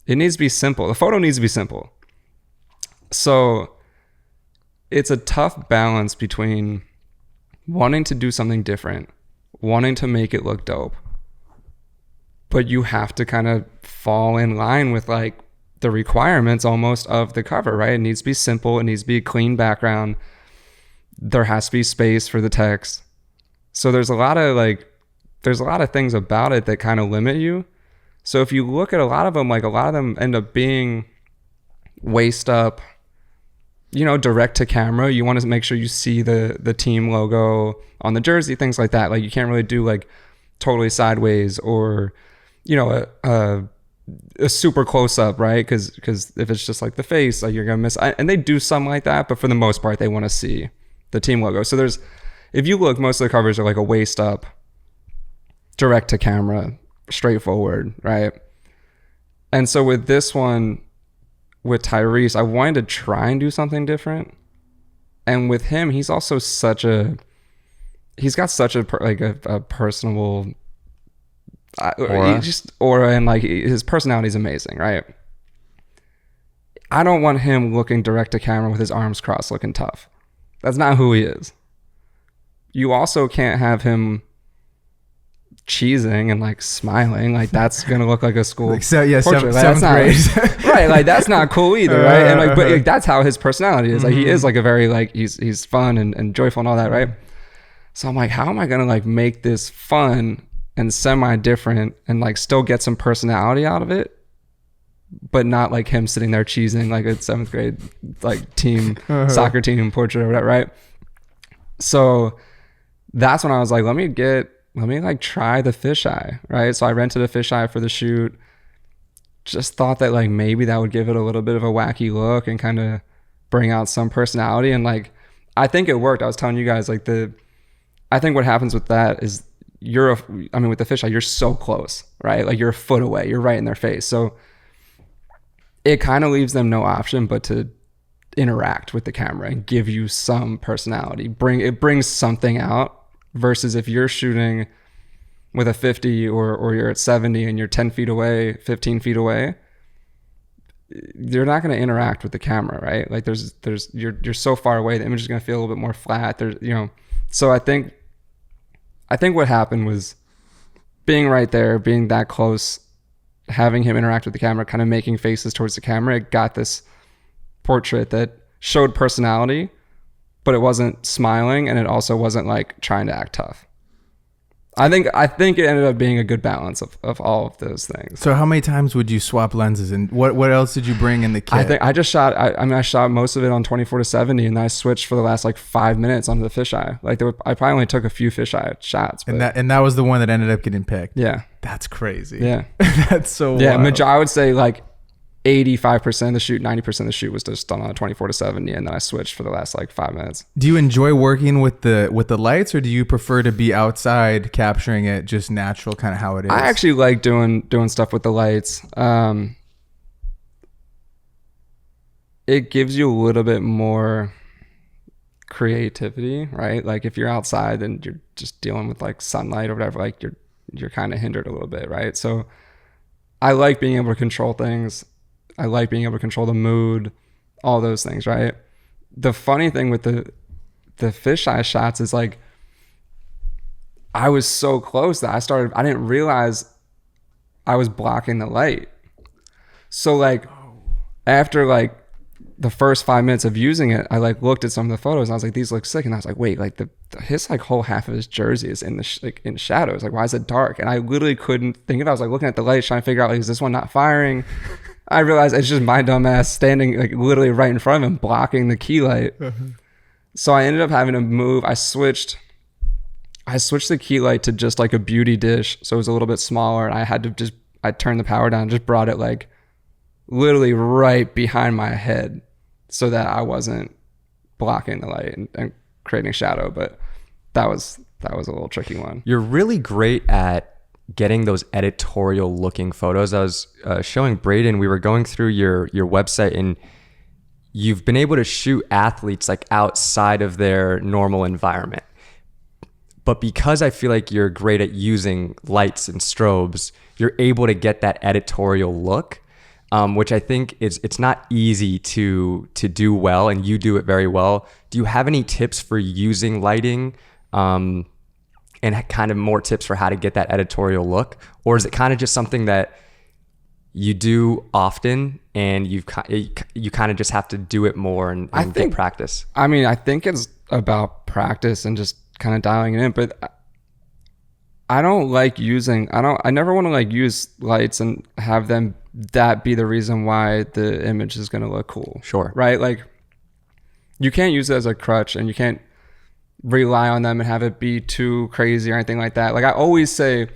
It needs to be simple. The photo needs to be simple. So it's a tough balance between wanting to do something different, wanting to make it look dope, but you have to kind of fall in line with like the requirements almost of the cover, right? It needs to be simple. It needs to be a clean background. There has to be space for the text. So there's a lot of things about it that kind of limit you. So if you look at a lot of them, like a lot of them end up being waist up, direct to camera. You want to make sure you see the team logo on the jersey, things like that. Like you can't really do like totally sideways or, a super close up, right? Because if it's just like the face, like you're gonna miss. And they do some like that, but for the most part, they want to see the team logo. So if you look, most of the covers are like a waist up, direct to camera, straightforward, right? And so with this one, with Tyrese, I wanted to try and do something different. And with him, he's got such a personable aura, and like his personality is amazing, right? I don't want him looking direct to camera with his arms crossed looking tough. That's not who he is. You also can't have him cheesing and like smiling, like that's gonna look like a school portrait. Seventh grade. Right, like that's not cool either, right? And like, but like, that's how his personality is. Like he is like a very like he's fun and joyful and all that, right? So I'm like, how am I gonna like make this fun and semi-different and like still get some personality out of it, but not like him sitting there cheesing like a 7th grade like team soccer team portrait or whatever, right? So that's when I was like, let me like try the fisheye, right? So I rented a fisheye for the shoot. Just thought that like maybe that would give it a little bit of a wacky look and kind of bring out some personality. And like, I think it worked. I was telling you guys like I think what happens with that is with the fisheye, you're so close, right? Like you're a foot away, you're right in their face. So it kind of leaves them no option but to interact with the camera and give you some personality. It brings something out. Versus if you're shooting with a 50 or you're at 70 and you're 10 feet away, 15 feet away, you're not going to interact with the camera, right? Like you're so far away, the image is going to feel a little bit more flat. So I think what happened was being right there, being that close, having him interact with the camera, kind of making faces towards the camera. It got this portrait that showed personality, but it wasn't smiling, and it also wasn't like trying to act tough. I think it ended up being a good balance of all of those things. So how many times would you swap lenses, and what else did you bring in the kit? I think I just shot. I shot most of it on 24-70, and then I switched for the last like 5 minutes onto the fisheye. Like I probably only took a few fisheye shots. But, and that was the one that ended up getting picked. Yeah, that's crazy. Yeah, that's so. Yeah, wild. I would say like 85% of the shoot, 90% of the shoot was just done on a 24-70, and then I switched for the last like 5 minutes. Do you enjoy working with the lights, or do you prefer to be outside capturing it just natural, kind of how it is? I actually like doing stuff with the lights. It gives you a little bit more creativity, right? Like if you're outside and you're just dealing with like sunlight or whatever, like you're kind of hindered a little bit, right? So I like being able to control things. I like being able to control the mood, all those things, right? The funny thing with the fisheye shots is like, I was so close that I didn't realize I was blocking the light. So like after like the first 5 minutes of using it, I like looked at some of the photos and I was like, these look sick. And I was like, wait, like his like whole half of his jersey is in in shadows. Like, why is it dark? And I literally couldn't think of it. I was like looking at the lights, trying to figure out like, is this one not firing? I realized it's just my dumb ass standing like literally right in front of him, blocking the key light. So I ended up having to move. I switched the key light to just like a beauty dish. So it was a little bit smaller, and I turned the power down, just brought it like literally right behind my head so that I wasn't blocking the light and creating shadow. But that was a little tricky one. You're really great at getting those editorial looking photos. I was showing Braden, we were going through your website, and you've been able to shoot athletes like outside of their normal environment. But because I feel like you're great at using lights and strobes, you're able to get that editorial look, which I think it's not easy to do well, and you do it very well. Do you have any tips for using lighting? And kind of more tips for how to get that editorial look? Or is it kind of just something that you do often and you kind of just have to do it more and get practice? I mean, I think it's about practice and just kind of dialing it in, but I don't like I never want to like use lights and have them that be the reason why the image is going to look cool. Sure. Right? Like you can't use it as a crutch, and you can't rely on them and have it be too crazy or anything like that. Like I always say,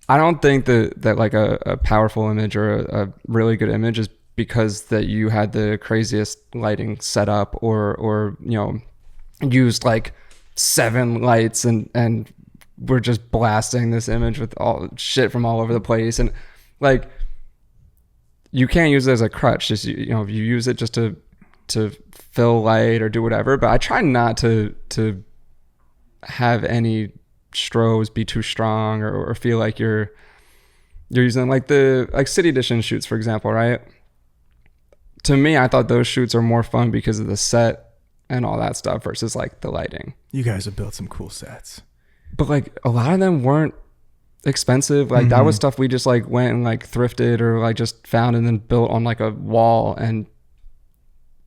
I don't think that like a powerful image or a really good image is because that you had the craziest lighting setup or you know, used like 7 lights and we're just blasting this image with all shit from all over the place. And like, you can't use it as a crutch. Just, you know, if you use it just to fill light or do whatever. But I try not to have any strobes be too strong or feel like you're using like city edition shoots, for example, right? To me, I thought those shoots are more fun because of the set and all that stuff versus like the lighting. You guys have built some cool sets. But like a lot of them weren't expensive. Like that was stuff we just like went and like thrifted or like just found and then built on like a wall, and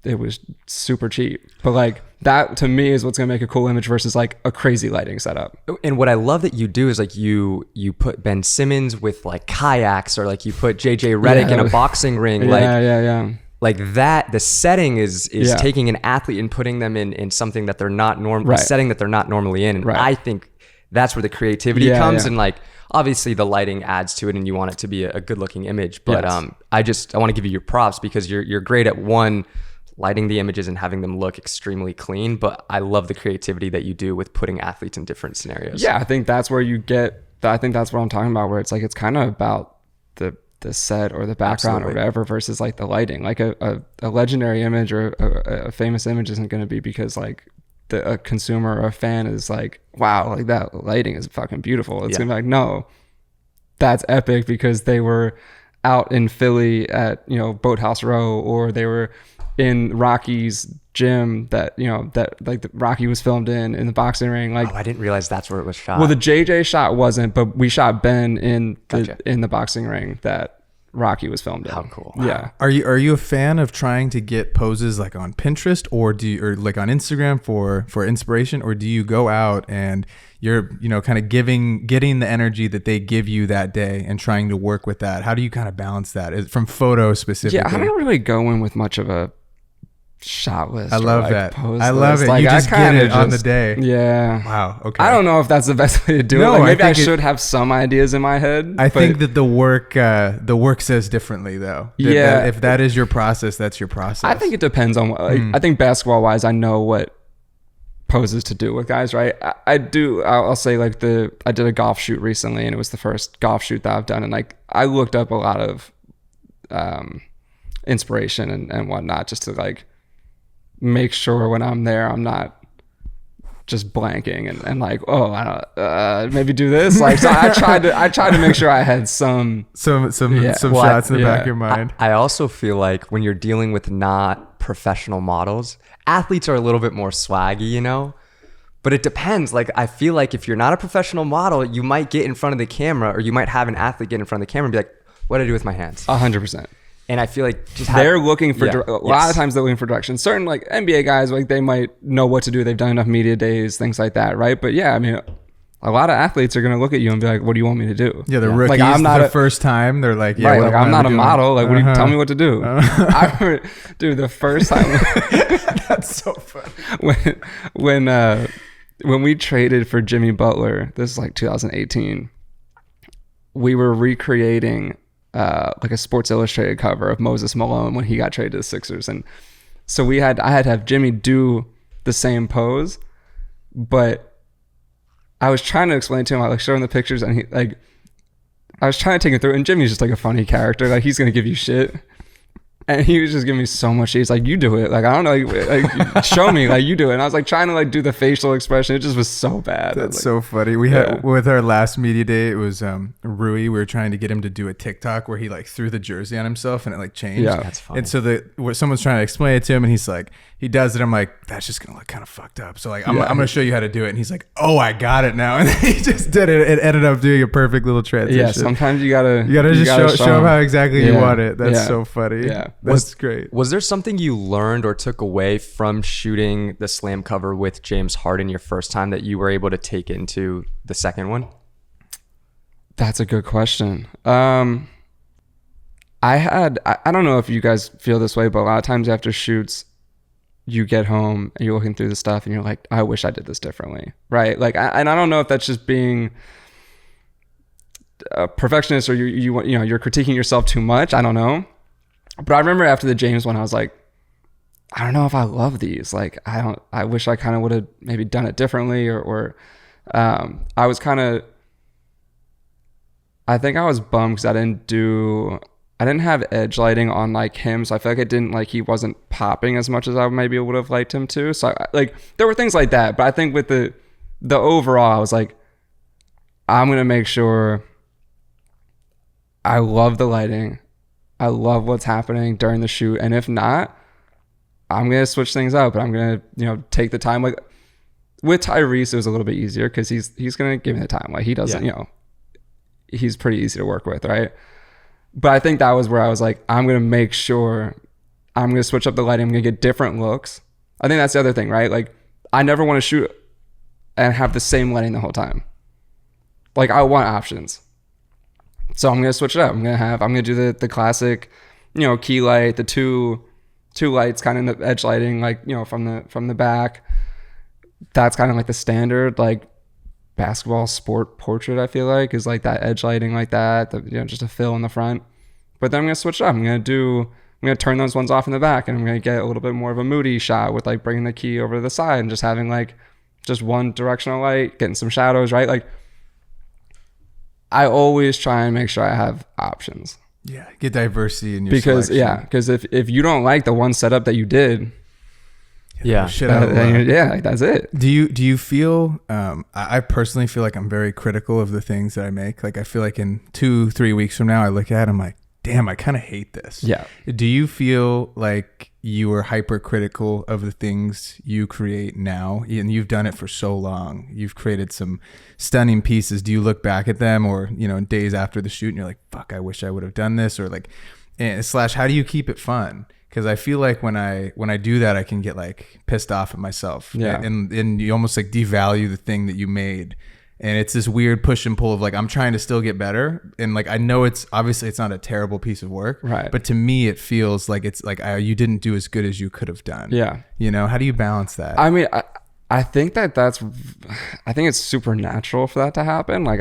it was super cheap. But like that to me is what's gonna make a cool image versus like a crazy lighting setup. And what I love that you do is like you put Ben Simmons with like kayaks, or like you put JJ Redick in a boxing ring. Yeah. Like that, the setting is taking an athlete and putting them in something that they're not a setting that they're not normally in. And I think that's where the creativity comes. And like, obviously the lighting adds to it and you want it to be a good looking image. But I want to give you your props because you're great at lighting the images and having them look extremely clean. But I love the creativity that you do with putting athletes in different scenarios. Yeah, I think that's where I think that's what I'm talking about, where it's like, it's kind of about the set or the background or whatever versus like the lighting. Like a legendary image or a famous image isn't going to be because like a consumer or a fan is like, wow, like that lighting is fucking beautiful. It's gonna be like, no, that's epic because they were out in Philly at, you know, Boathouse Row, or they were in Rocky's gym that, you know, that like Rocky was filmed in the boxing ring. Like, I didn't realize that's where it was shot. Well, the JJ shot wasn't, but we shot Ben in the boxing ring that Rocky was filmed in. How cool. Yeah. Are you a fan of trying to get poses like on Pinterest or like on Instagram for inspiration, or do you go out and you're, you know, kind of getting the energy that they give you that day and trying to work with that? How do you kind of balance that from photo specifically? Yeah, I don't really go in with much of a shot list. I love like that. Pose I love list. it. Like, you just get it on the day. Yeah. Wow. Okay. I don't know if that's the best way to do it. No, Like maybe I think should have some ideas in my head. I think that the work says differently though. If that is your process, that's your process. I think it depends on what, like, I think basketball wise, I know what poses to do with guys, right? I'll say like I did a golf shoot recently, and it was the first golf shoot that I've done, and like I looked up a lot of inspiration and whatnot just to like make sure when I'm there I'm not just blanking and like, oh, I don't maybe do this. Like, so I tried to make sure I had some shots in the back of your mind. I also feel like when you're dealing with not professional models, athletes are a little bit more swaggy, you know? But it depends. Like, I feel like if you're not a professional model, you might get in front of the camera, or you might have an athlete get in front of the camera and be like, what do I do with my hands? 100%. And I feel like they're looking for a lot of times they're looking for direction. Certain like NBA guys, like they might know what to do. They've done enough media days, things like that, right? But yeah, I mean, a lot of athletes are going to look at you and be like, what do you want me to do? Yeah, the rookies, like, I'm not the first time, they're like, yeah, right, like I'm not a model. Like, what do you tell me what to do? I remember, dude, the first time. That's so funny. When we traded for Jimmy Butler, this is like 2018, we were recreating like a Sports Illustrated cover of Moses Malone when he got traded to the Sixers. And so I had to have Jimmy do the same pose, but I was trying to explain to him, I like showed him the pictures, and I was trying to take him through, and Jimmy's just like a funny character. Like, he's going to give you shit. And he was just giving me so much shit. He's like, you do it. Like, I don't know. Like, show me. Like, you do it. And I was like trying to like do the facial expression. It just was so bad. That's like, so funny. We had with our last media day, it was Rui. We were trying to get him to do a TikTok where he like threw the jersey on himself and it like changed. Yeah, that's funny. And so someone's trying to explain it to him, and he's like, he does it. I'm like, that's just gonna look kind of fucked up. So like, I'm gonna show you how to do it. And he's like, oh, I got it now. And then he just did it. It ended up doing a perfect little transition. Yeah. Sometimes you gotta just show him how exactly you want it. That's so funny. Yeah. That's great. Was there something you learned or took away from shooting the slam cover with James Harden your first time that you were able to take into the second one? That's a good question. I don't know if you guys feel this way, but a lot of times after shoots, you get home and you're looking through the stuff and you're like, I wish I did this differently, right? Like, and I don't know if that's just being a perfectionist or you're critiquing yourself too much. I don't know. But I remember after the James one, I was like, I don't know if I love these. Like, I wish I kind of would have maybe done it differently or I was kind of, I think I was bummed because I didn't have edge lighting on like him. So I feel like it didn't, like, he wasn't popping as much as I maybe would have liked him to. So like there were things like that, but I think with the overall, I was like, I'm going to make sure I love the lighting. I love what's happening during the shoot. And if not, I'm going to switch things up, but I'm going to, take the time. Like with Tyrese, it was a little bit easier because he's going to give me the time. Like he doesn't, he's pretty easy to work with. Right. But I think that was where I was like, I'm going to make sure I'm going to switch up the lighting. I'm going to get different looks. I think that's the other thing, right? Like I never want to shoot and have the same lighting the whole time. Like I want options. So I'm going to switch it up. I'm going to do the classic, key light, the two lights kind of in the edge lighting, like, from the back. That's kind of like the standard, like basketball sport portrait, I feel like, is like that edge lighting like that, just a fill in the front. But then I'm going to switch it up. I'm going to turn those ones off in the back, and I'm going to get a little bit more of a moody shot with like bringing the key over to the side and just having like just one directional light, getting some shadows, right? Like I always try and make sure I have options. Yeah, get diversity in your selection. Because if you don't like the one setup that you did, that's it. Do you feel? I personally feel like I'm very critical of the things that I make. Like I feel like in 2-3 weeks from now, I look at it, I'm like, damn, I kind of hate this. Yeah. Do you feel like you are hypercritical of the things you create now? And you've done it for so long. You've created some stunning pieces. Do you look back at them or, days after the shoot and you're like, fuck, I wish I would have done this? Or like, / how do you keep it fun? Because I feel like when I do that, I can get like pissed off at myself. Yeah. And you almost like devalue the thing that you made. And it's this weird push and pull of like, I'm trying to still get better. And like, I know it's not a terrible piece of work, right? But to me, it feels like it's like, you didn't do as good as you could have done. Yeah. How do you balance that? I mean, I think I think it's supernatural for that to happen. Like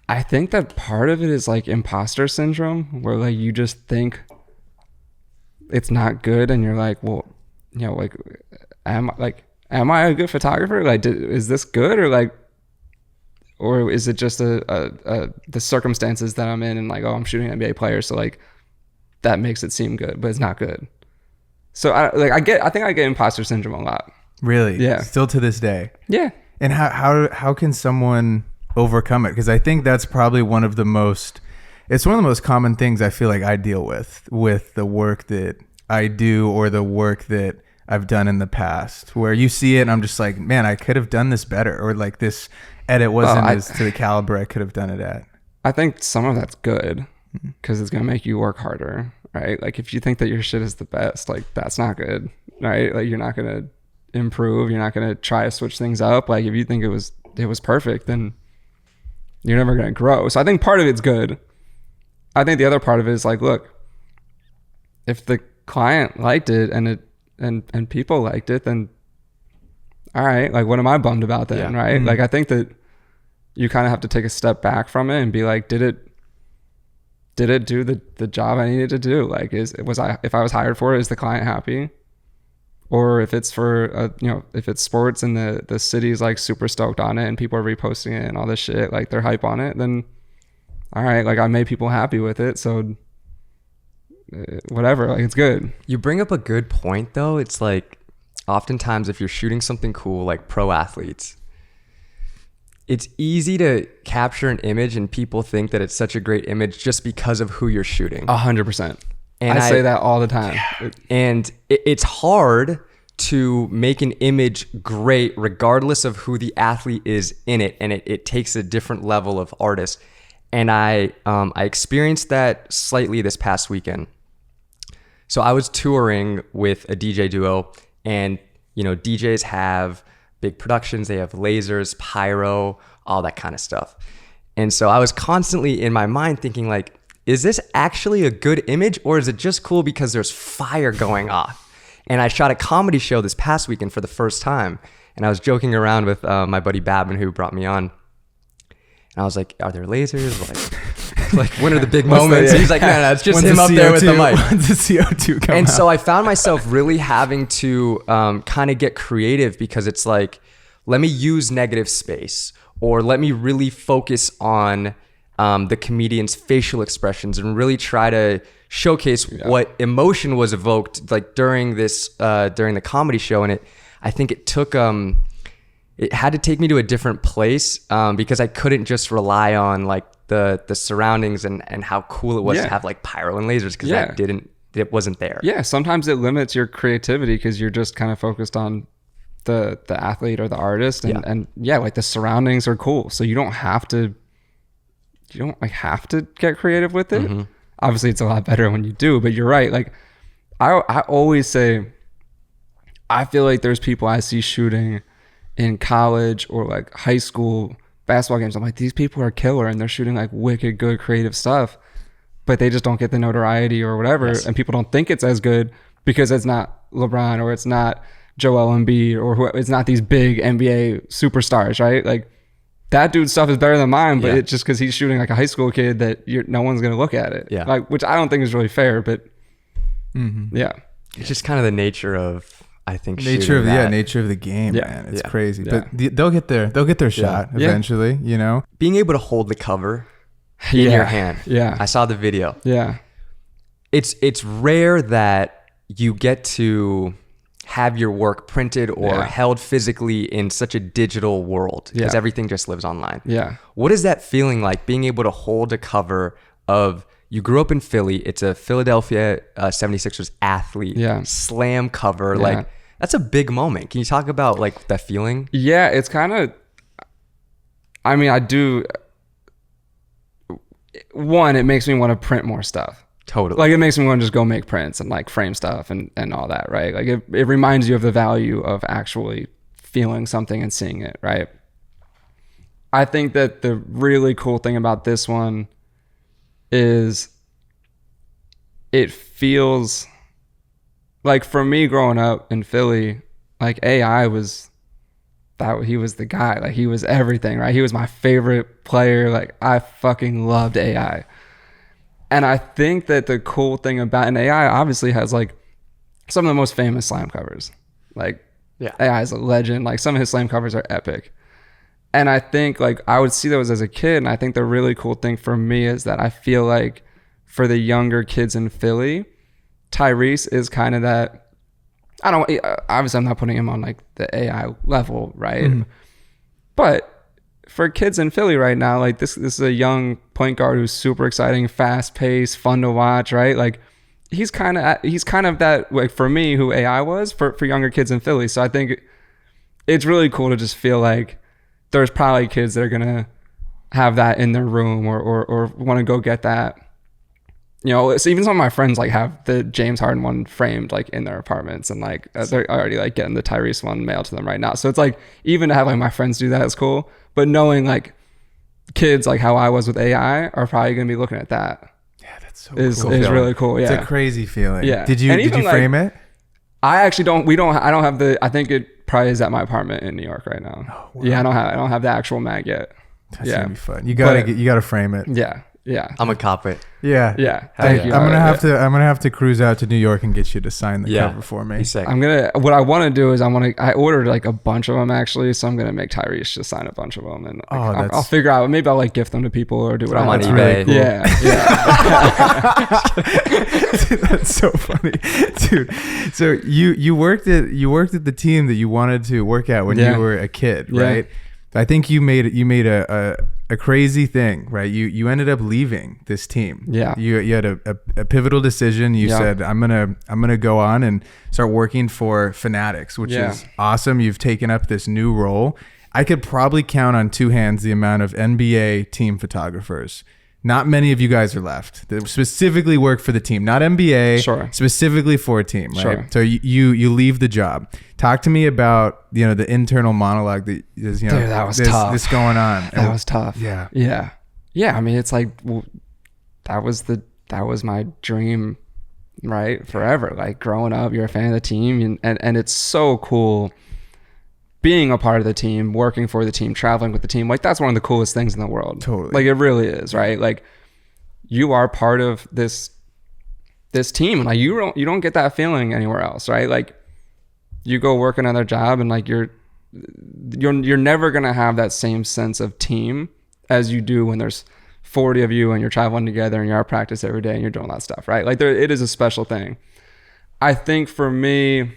I think that part of it is like imposter syndrome, where like you just think it's not good. And you're like, well, like, am I a good photographer? Like, is this good? Or is it just the circumstances that I'm in and like, oh, I'm shooting an NBA player. So like that makes it seem good, but it's not good. So I think I get imposter syndrome a lot. Really? Yeah. Still to this day. Yeah. And how can someone overcome it? Because I think that's probably one of the most common things I feel like I deal with the work that I do or the work that I've done in the past, where you see it and I'm just like, man, I could have done this better, or like this edit wasn't as to the caliber I could have done it at. I think some of that's good because it's going to make you work harder, right? Like if you think that your shit is the best, like that's not good, right? Like you're not going to improve. You're not going to try to switch things up. Like if you think it was perfect, then you're never going to grow. So I think part of it's good. I think the other part of it is like, look, if the client liked it and people liked it, then all right, like what am I bummed about then, right? Mm-hmm. Like I think that you kind of have to take a step back from it and be like, did it do the job I needed to do? Like if I was hired for it, is the client happy? Or if it's for if it's sports and the city's like super stoked on it and people are reposting it and all this shit, like they're hype on it, then all right, like I made people happy with it, so whatever, like it's good. You bring up a good point though. It's like oftentimes if you're shooting something cool, like pro athletes, it's easy to capture an image and people think that it's such a great image just because of who you're shooting. 100%. And I say that all the time. And it's hard to make an image great regardless of who the athlete is in it. And it takes a different level of artist. And I experienced that slightly this past weekend. So I was touring with a DJ duo, and DJs have big productions. They have lasers, pyro, all that kind of stuff. And so I was constantly in my mind thinking like, is this actually a good image, or is it just cool because there's fire going off? And I shot a comedy show this past weekend for the first time. And I was joking around with my buddy Babin, who brought me on. And I was like, are there lasers? Like when are the big moments? He's like, no, it's just him up there with the mic. When's the CO2 come And out? so I found myself really having to kind of get creative, because it's like, let me use negative space, or let me really focus on the comedian's facial expressions and really try to showcase what emotion was evoked like during the comedy show. And I think it took it had to take me to a different place because I couldn't just rely on like the surroundings and how cool it was to have like pyro and lasers, because it wasn't there. Yeah, sometimes it limits your creativity because you're just kind of focused on the athlete or the artist, and like the surroundings are cool, so you don't have to get creative with it. Mm-hmm. Obviously it's a lot better when you do, but you're right. Like I always say, I feel like there's people I see shooting in college or like high school basketball games. I'm like, these people are killer and they're shooting like wicked good creative stuff, but they just don't get the notoriety or whatever. Yes. And people don't think it's as good because it's not LeBron or it's not Joel Embiid or it's not these big NBA superstars, right? Like that dude's stuff is better than mine, but it's just because he's shooting like a high school kid that no one's going to look at it. Yeah. Like, which I don't think is really fair, but it's just kind of the nature of, I think, nature of the game, man. It's crazy, but they'll get their shot eventually. You know, being able to hold the cover in your hand. Yeah, I saw the video. Yeah, it's rare that you get to have your work printed or held physically in such a digital world, because everything just lives online. Yeah, what is that feeling like, being able to hold a cover of? You grew up in Philly. It's a Philadelphia 76ers athlete slam cover. Like, that's a big moment. Can you talk about like that feeling? Yeah, it's kind of, I mean, I do. One, it makes me want to print more stuff. Totally. Like it makes me want to just go make prints and like frame stuff and all that, right? Like it reminds you of the value of actually feeling something and seeing it, right? I think that the really cool thing about this one is it feels like, for me growing up in Philly, like AI was that, he was the guy, like he was everything, right? He was my favorite player. Like I fucking loved AI. And I think that the cool thing about, and AI obviously has like some of the most famous slam covers. Like AI is a legend. Like some of his slam covers are epic. And I think like I would see those as a kid. And I think the really cool thing for me is that I feel like for the younger kids in Philly, Tyrese is kind of that, obviously I'm not putting him on like the AI level, right? Mm-hmm. But for kids in Philly right now, like this is a young point guard who's super exciting, fast paced, fun to watch, right? Like he's kind of that, like for me, who AI was for younger kids in Philly. So I think it's really cool to just feel like there's probably kids that are gonna have that in their room or want to go get that. You know, so even some of my friends like have the James Harden one framed like in their apartments, and like they're already like getting the Tyrese one mailed to them right now. So it's like, even to have like my friends do that is cool. But knowing like kids like how I was with AI are probably gonna be looking at that. Yeah, that's so is cool. Is really cool. Yeah, it's a crazy feeling. Yeah. Did you frame it? I actually don't. I don't have the. I think it probably is at my apartment in New York right now. Oh, wow. Yeah, I don't have the actual mag yet. That's gonna be fun. You gotta frame it. Yeah. Yeah, I'm a cop it. Yeah. Thank you. I'm gonna have to cruise out to New York and get you to sign the cover for me. What I want to do is I ordered like a bunch of them actually, so I'm gonna make Tyrese just sign a bunch of them, and like, I'll figure out. Maybe I'll like gift them to people or do whatever. On eBay. Really cool. Yeah. That's so funny, dude. So you worked at the team that you wanted to work at when you were a kid, right? I think you made a crazy thing, right? You ended up leaving this team. Yeah. You had a pivotal decision. You said, I'm gonna go on and start working for Fanatics, which is awesome. You've taken up this new role. I could probably count on two hands the amount of NBA team photographers. Not many of you guys are left that specifically work for the team, not NBA, specifically for a team, right? Sure. So you leave the job. Talk to me about, the internal monologue that is, Dude, that was tough. This going on. That was tough. Yeah. Yeah. Yeah. I mean, it's like, that was my dream right? Forever. Like growing up, you're a fan of the team, and it's so cool being a part of the team, working for the team, traveling with the team. Like that's one of the coolest things in the world. Totally. Like it really is, right? Like you are part of this team, and like you don't get that feeling anywhere else, right? Like you go work another job and like you're never gonna have that same sense of team as you do when there's 40 of you and you're traveling together and you're at practice every day and you're doing all that stuff, right? Like it is a special thing. I think for me,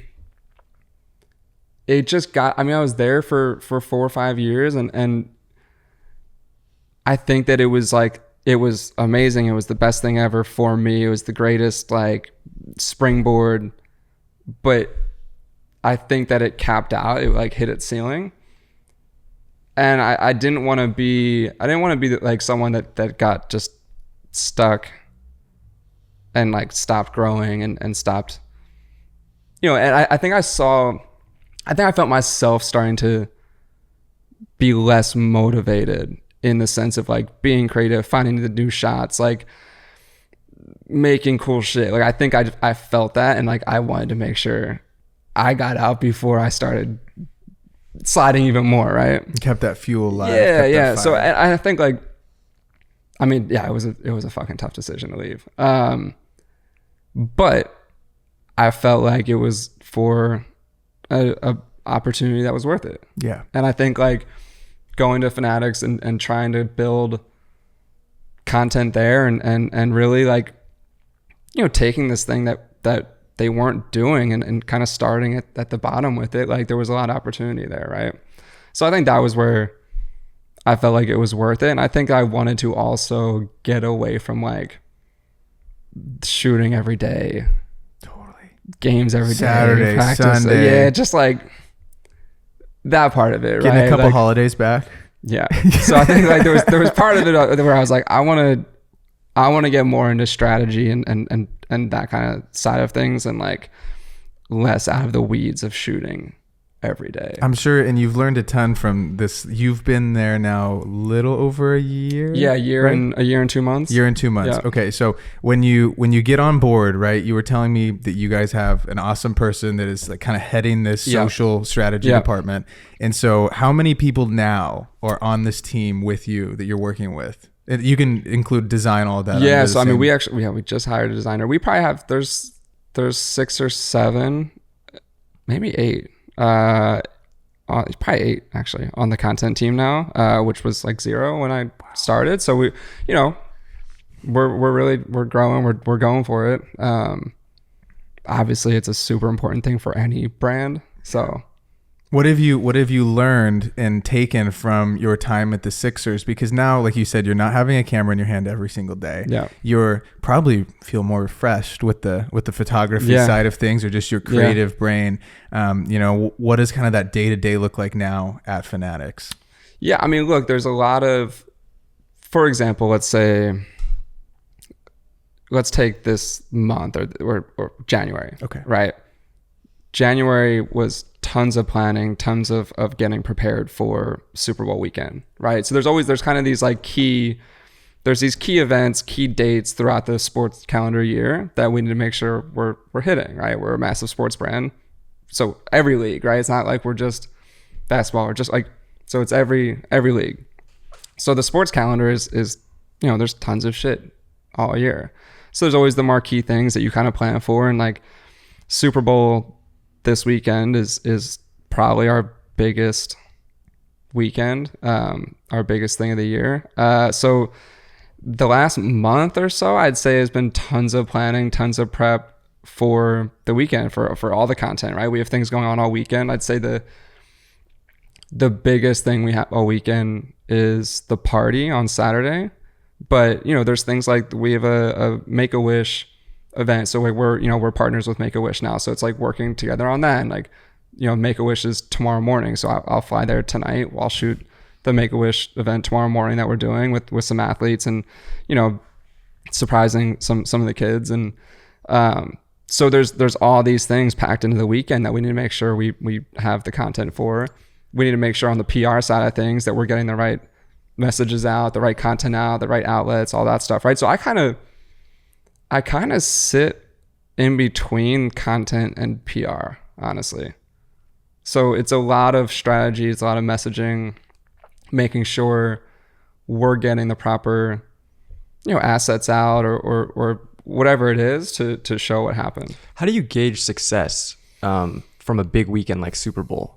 it just got, I mean, I was there for 4 or 5 years, and I think that it was amazing. It was the best thing ever for me. It was the greatest like springboard, but I think that it capped out. It like hit its ceiling. And I didn't want to be like someone that got just stuck and like stopped growing and stopped, and I think I felt myself starting to be less motivated in the sense of like being creative, finding the new shots, like making cool shit. Like I think I felt that, and like I wanted to make sure I got out before I started sliding even more, right? Kept that fuel alive. Yeah. So I think like, I mean, yeah, it was a fucking tough decision to leave. But I felt like it was for a opportunity that was worth it. Yeah. And I think like going to Fanatics and trying to build content there and really like, taking this thing that they weren't doing and kind of starting at the bottom with it. Like there was a lot of opportunity there, right? So I think that was where I felt like it was worth it. And I think I wanted to also get away from like shooting every day, Totally. games every day, Saturday, practice. Sunday. Yeah, just like that part of it, Getting right? a couple like, holidays back. Yeah. So I think like there was part of it where I was like, I want to get more into strategy and that kind of side of things, and like less out of the weeds of shooting every day. I'm sure, and you've learned a ton from this. You've been there now little over a year. Yeah, a year and 2 months. Year and 2 months. Yeah. Okay, so when you get on board, right? You were telling me that you guys have an awesome person that is like kind of heading this social strategy department. And so, how many people now are on this team with you that you're working with? You can include design, all of that. Yeah, so I mean, we just hired a designer. We probably have there's 6 or 7, maybe 8. Probably 8 actually on the content team now, which was like 0 when I started. So we, we're growing. We're going for it. Obviously, it's a super important thing for any brand. So. What have you learned and taken from your time at the Sixers? Because now, like you said, you're not having a camera in your hand every single day. Yeah. You're probably feel more refreshed with the photography side of things, or just your creative brain. What does kind of that day-to-day look like now at Fanatics? Yeah, I mean, look, there's a lot of, for example, let's take this month or January. Okay. Right. January was tons of planning, tons of getting prepared for Super Bowl weekend, right? So there's kind of these like there's these key events, key dates throughout the sports calendar year that we need to make sure we're hitting, right? We're a massive sports brand. So every league, right? It's not like we're just basketball or just like, so it's every league. So the sports calendar is there's tons of shit all year. So there's always the marquee things that you kind of plan for, and like Super Bowl this weekend is probably our biggest weekend, our biggest thing of the year. So the last month or so, I'd say, has been tons of planning, tons of prep for the weekend, for all the content, right? We have things going on all weekend. I'd say the biggest thing we have all weekend is the party on Saturday. But, there's things like we have a Make-A-Wish event. So we're partners with Make-A-Wish now. So it's like working together on that. And like, Make-A-Wish is tomorrow morning. So I'll fly there tonight. I'll shoot the Make-A-Wish event tomorrow morning that we're doing with some athletes and, surprising some of the kids. And so there's all these things packed into the weekend that we need to make sure we have the content for. We need to make sure on the PR side of things that we're getting the right messages out, the right content out, the right outlets, all that stuff, right? So I kind of sit in between content and PR, honestly. So it's a lot of strategy, it's a lot of messaging, making sure we're getting the proper, assets out or whatever it is to show what happened. How do you gauge success from a big weekend like Super Bowl?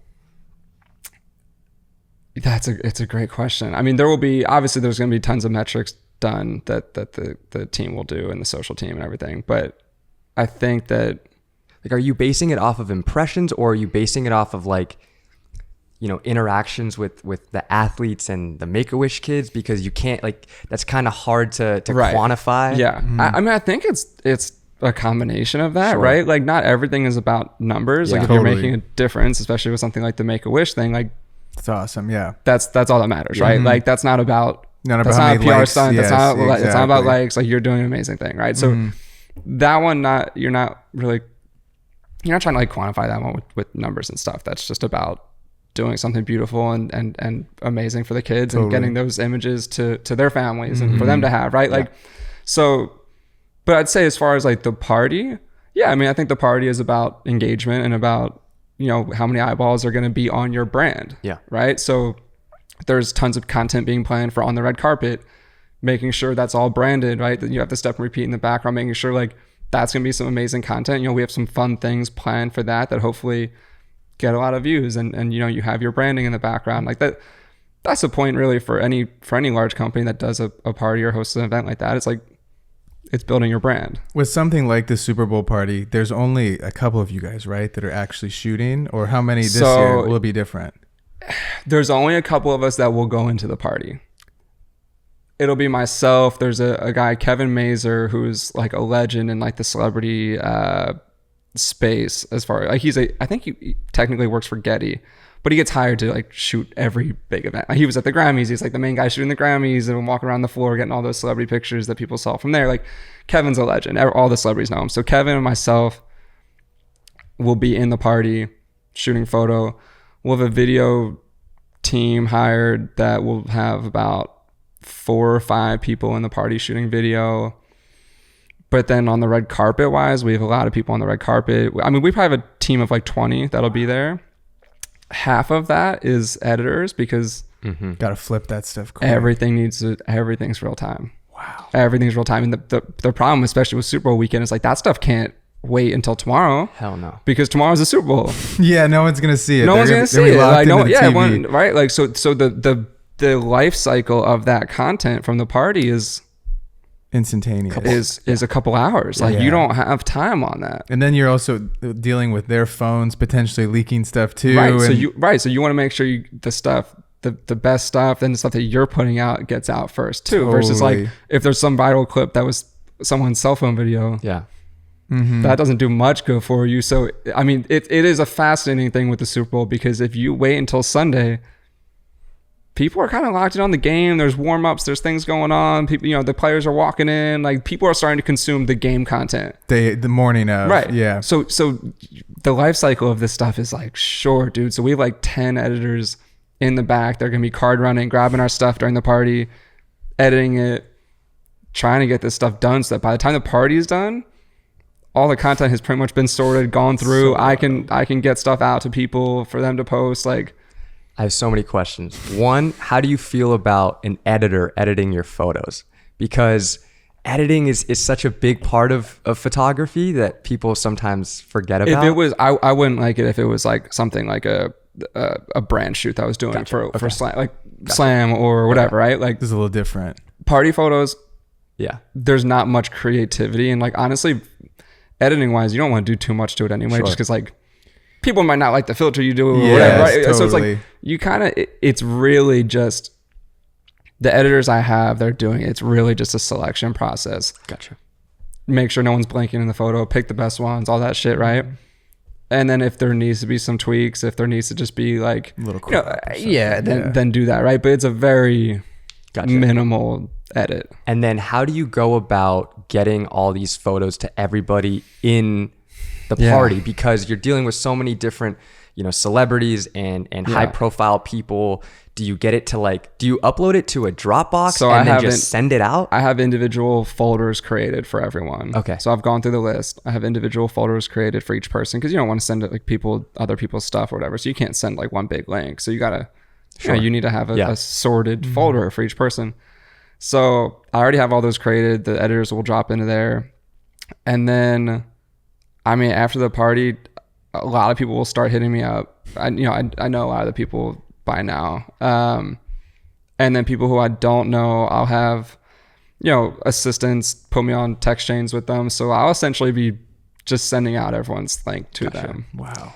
It's a great question. I mean, there's going to be tons of metrics done that the team will do and the social team and everything. But I think that, like, are you basing it off of impressions, or are you basing it off of interactions with the athletes and the Make-A-Wish kids? Because you can't, that's kind of hard to right. quantify. Yeah. Mm-hmm. I mean, I think it's a combination of that, sure. Right? Like, not everything is about numbers. Yeah, like, if you're making a difference, especially with something like the Make-A-Wish thing, like, it's awesome. Yeah. That's all that matters, right? Mm-hmm. Like, that's not about that's not a PR stunt. Yes, exactly. It's not about likes. Like, you're doing an amazing thing, right? So that one, you're not trying to like quantify that one with numbers and stuff. That's just about doing something beautiful and amazing for the kids and getting those images to their families and for them to have, right? Like, so, but I'd say as far as like the party, yeah, I mean, I think the party is about engagement and about, how many eyeballs are going to be on your brand. Yeah. Right. So there's tons of content being planned for on the red carpet, making sure that's all branded, right? That you have to step and repeat in the background, making sure like that's going to be some amazing content. We have some fun things planned for that hopefully get a lot of views and you have your branding in the background like that. That's the point really for any large company that does a party or hosts an event like that. It's like, it's building your brand. With something like the Super Bowl party, there's only a couple of you guys, right, that are actually shooting, or how many this year will be different? There's only a couple of us that will go into the party. It'll be myself. There's a guy, Kevin Mazer, who's like a legend in like the celebrity space as far like I think he technically works for Getty, but he gets hired to like shoot every big event. He was at the Grammys. He's like the main guy shooting the Grammys and walking around the floor getting all those celebrity pictures that people saw from there. Like, Kevin's a legend. All the celebrities know him. So Kevin and myself will be in the party shooting photo. We'll have a video team hired that will have about 4 or 5 people in the party shooting video. But then on the red carpet wise, we have a lot of people on the red carpet. I mean, we probably have a team of like 20 that'll be there. Half of that is editors because gotta flip that stuff quick. Everything's real time. Wow. Everything's real time. And the problem, especially with Super Bowl weekend, is like that stuff can't wait until tomorrow. Hell no. Because tomorrow's the Super Bowl. Yeah, no one's gonna see it. No one's gonna see it. Like, right? Like, so the life cycle of that content from the party is instantaneous. Is a couple hours. Like, you don't have time on that. And then you're also dealing with their phones potentially leaking stuff too. Right. So you want to make sure the best stuff and the stuff that you're putting out gets out first too. Totally. Versus like if there's some viral clip that was someone's cell phone video. Yeah. That doesn't do much good for you. So I mean, it is a fascinating thing with the Super Bowl because if you wait until Sunday, people are kind of locked in on the game. There's warm-ups. There's things going on. People, the players are walking in. Like, people are starting to consume the game content. The morning of. Right. Yeah. So the life cycle of this stuff is like short, dude. So we have like 10 editors in the back. They're going to be card running, grabbing our stuff during the party, editing it, trying to get this stuff done so that by the time the party is done, all the content has pretty much been sorted, gone through. I can get stuff out to people for them to post. Like, I have so many questions. One, how do you feel about an editor editing your photos? Because editing is such a big part of photography that people sometimes forget about. If it was, I wouldn't like it if it was like something like a brand shoot that I was doing for Slam, like Slam or whatever, right? Like, this is a little different. Party photos, yeah. There's not much creativity, and like honestly, editing wise, you don't want to do too much to it anyway, just because like people might not like the filter you do or whatever, right? Totally. So it's like you kind of, it's really just the editors I have, they're doing it. It's really just a selection process. Gotcha. Make sure no one's blanking in the photo, pick the best ones, all that shit, right? And then if there needs to be some tweaks, if there needs to just be like, a little then do that, right? But it's a very minimal edit. And then how do you go about getting all these photos to everybody in the party? Because you're dealing with so many different, celebrities and high profile people? Do you get it to do you upload it to a Dropbox and then just send it out? I have individual folders created for everyone. Okay. So I've gone through the list. I have individual folders created for each person because you don't want to send it other people's stuff or whatever. So you can't send one big link. So you gotta, you need to have a sorted folder for each person. So I already have all those created. The editors will drop into there. And then, after the party, a lot of people will start hitting me up. I know a lot of the people by now. And then people who I don't know, I'll have, assistants put me on text chains with them. So I'll essentially be just sending out everyone's link to them. Wow.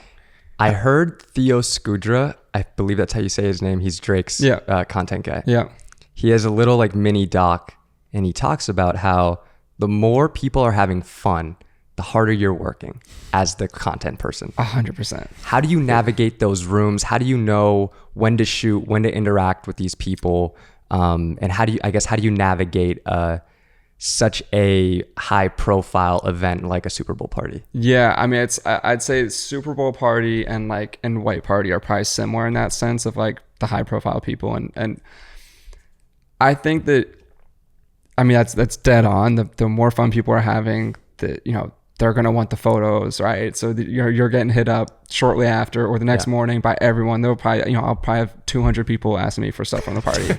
I heard Theo Scudra, I believe that's how you say his name. He's Drake's content guy. Yeah. He has a little mini doc, and he talks about how the more people are having fun, the harder you're working as the content person. 100%. How do you navigate those rooms? How do you know when to shoot, when to interact with these people? And how do you navigate such a high profile event like a Super Bowl party? Yeah. I'd say Super Bowl party and white party are probably similar in that sense of the high profile people. And I think that, that's dead on. The more fun people are having, they're going to want the photos, right? So you're getting hit up shortly after or the next morning by everyone. They'll probably, I'll probably have 200 people asking me for stuff from the party.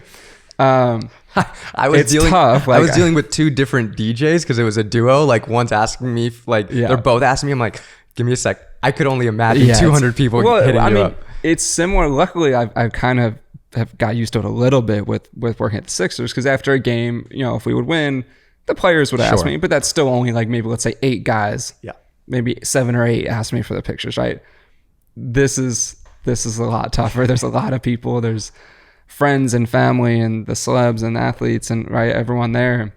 I was dealing with two different DJs because it was a duo. One's asking me, they're both asking me. I'm like, give me a sec. I could only imagine 200 people hitting you up. It's similar. Luckily, I kind of have got used to it a little bit with working at the Sixers because after a game, if we would win, the players would ask me, but that's still only maybe let's say 8 guys. Yeah. Maybe 7 or 8 asked me for the pictures, right? This is a lot tougher. There's a lot of people. There's friends and family and the celebs and athletes and everyone there.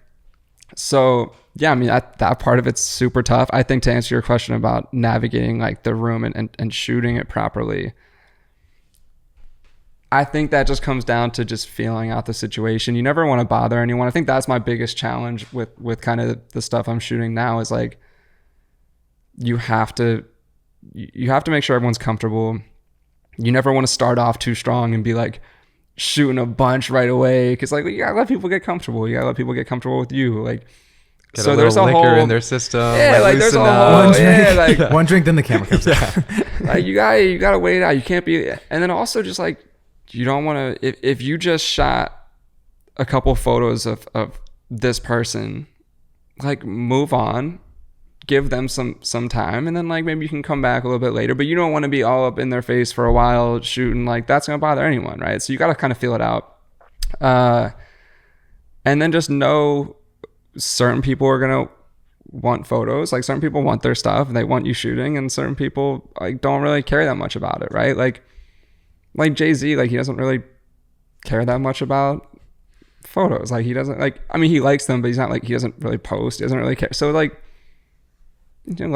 So yeah, that part of it's super tough. I think to answer your question about navigating the room and shooting it properly, I think that just comes down to just feeling out the situation. You never want to bother anyone. I think that's my biggest challenge with kind of the stuff I'm shooting now is you have to make sure everyone's comfortable. You never want to start off too strong and be shooting a bunch right away because you gotta let people get comfortable. You gotta let people get comfortable with you. Get so there's a liquor whole in their system. Yeah, there's a whole one drink, then the camera comes out. You gotta wait it out. You can't be, and then also just you don't want to, if you just shot a couple photos of this person, move on, give them some time, and then maybe you can come back a little bit later, but you don't want to be all up in their face for a while shooting. That's going to bother anyone, right? So you got to kind of feel it out. And then just know certain people are going to want photos. Certain people want their stuff and they want you shooting, and certain people don't really care that much about it, right? Like Jay-Z, he doesn't really care that much about photos. He doesn't he likes them, but he's not he doesn't really post. He doesn't really care. So let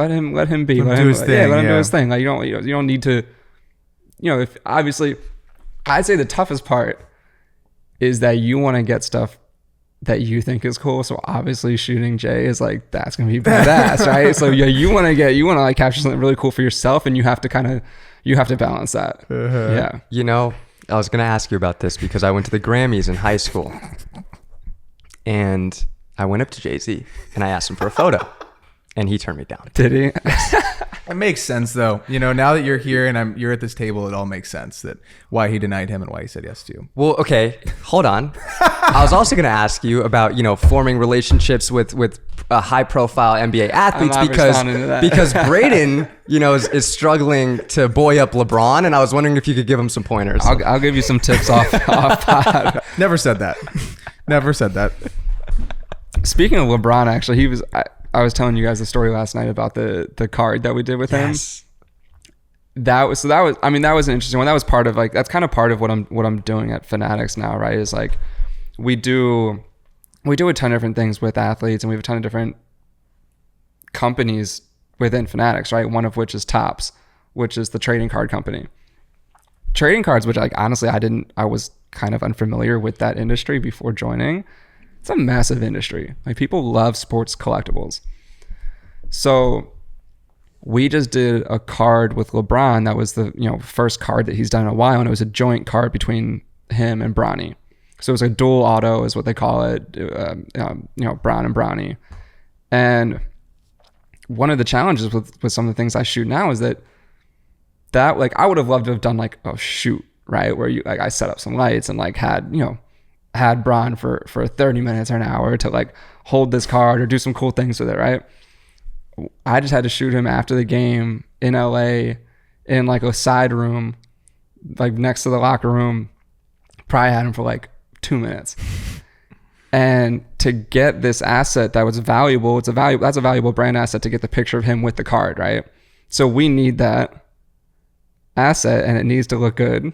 him be. Let him do his thing. Let him do his thing. You don't need to, if obviously, I'd say the toughest part is that you want to get stuff that you think is cool. So obviously shooting Jay is that's going to be badass, right? So yeah, you want to capture something really cool for yourself, and you have to balance that. Yeah. I was going to ask you about this because I went to the Grammys in high school and I went up to Jay-Z and I asked him for a photo and he turned me down. Did he? It makes sense though. Now that you're here and you're at this table, it all makes sense that why he denied him and why he said yes to you. Well, okay, hold on. I was also going to ask you about, forming relationships with high profile NBA athletes because Braden, is struggling to buoy up LeBron, and I was wondering if you could give him some pointers. I'll give you some tips off pod. Never said that. Never said that. Speaking of LeBron, actually, I was telling you guys the story last night about the card that we did with him. That was an interesting one. That was part of that's kind of part of what I'm doing at Fanatics now, right? Is we do a ton of different things with athletes, and we have a ton of different companies within Fanatics, right? One of which is Topps, which is the trading card company. Trading cards, which honestly I was kind of unfamiliar with that industry before joining. It's a massive industry. People love sports collectibles. So we just did a card with LeBron that was the first card that he's done in a while, and it was a joint card between him and Bronny. So it was a dual auto is what they call it, Bron and Bronny. And one of the challenges with some of the things I shoot now is that like I would have loved to have done like a shoot, right, where I set up some lights and like had Bron for 30 minutes or an hour to like hold this card or do some cool things with it, right? I just had to shoot him after the game in LA in like a side room, like next to the locker room. Probably had him for like 2 minutes. And to get this asset that was valuable, that's a valuable brand asset to get the picture of him with the card, right? So we need that asset and it needs to look good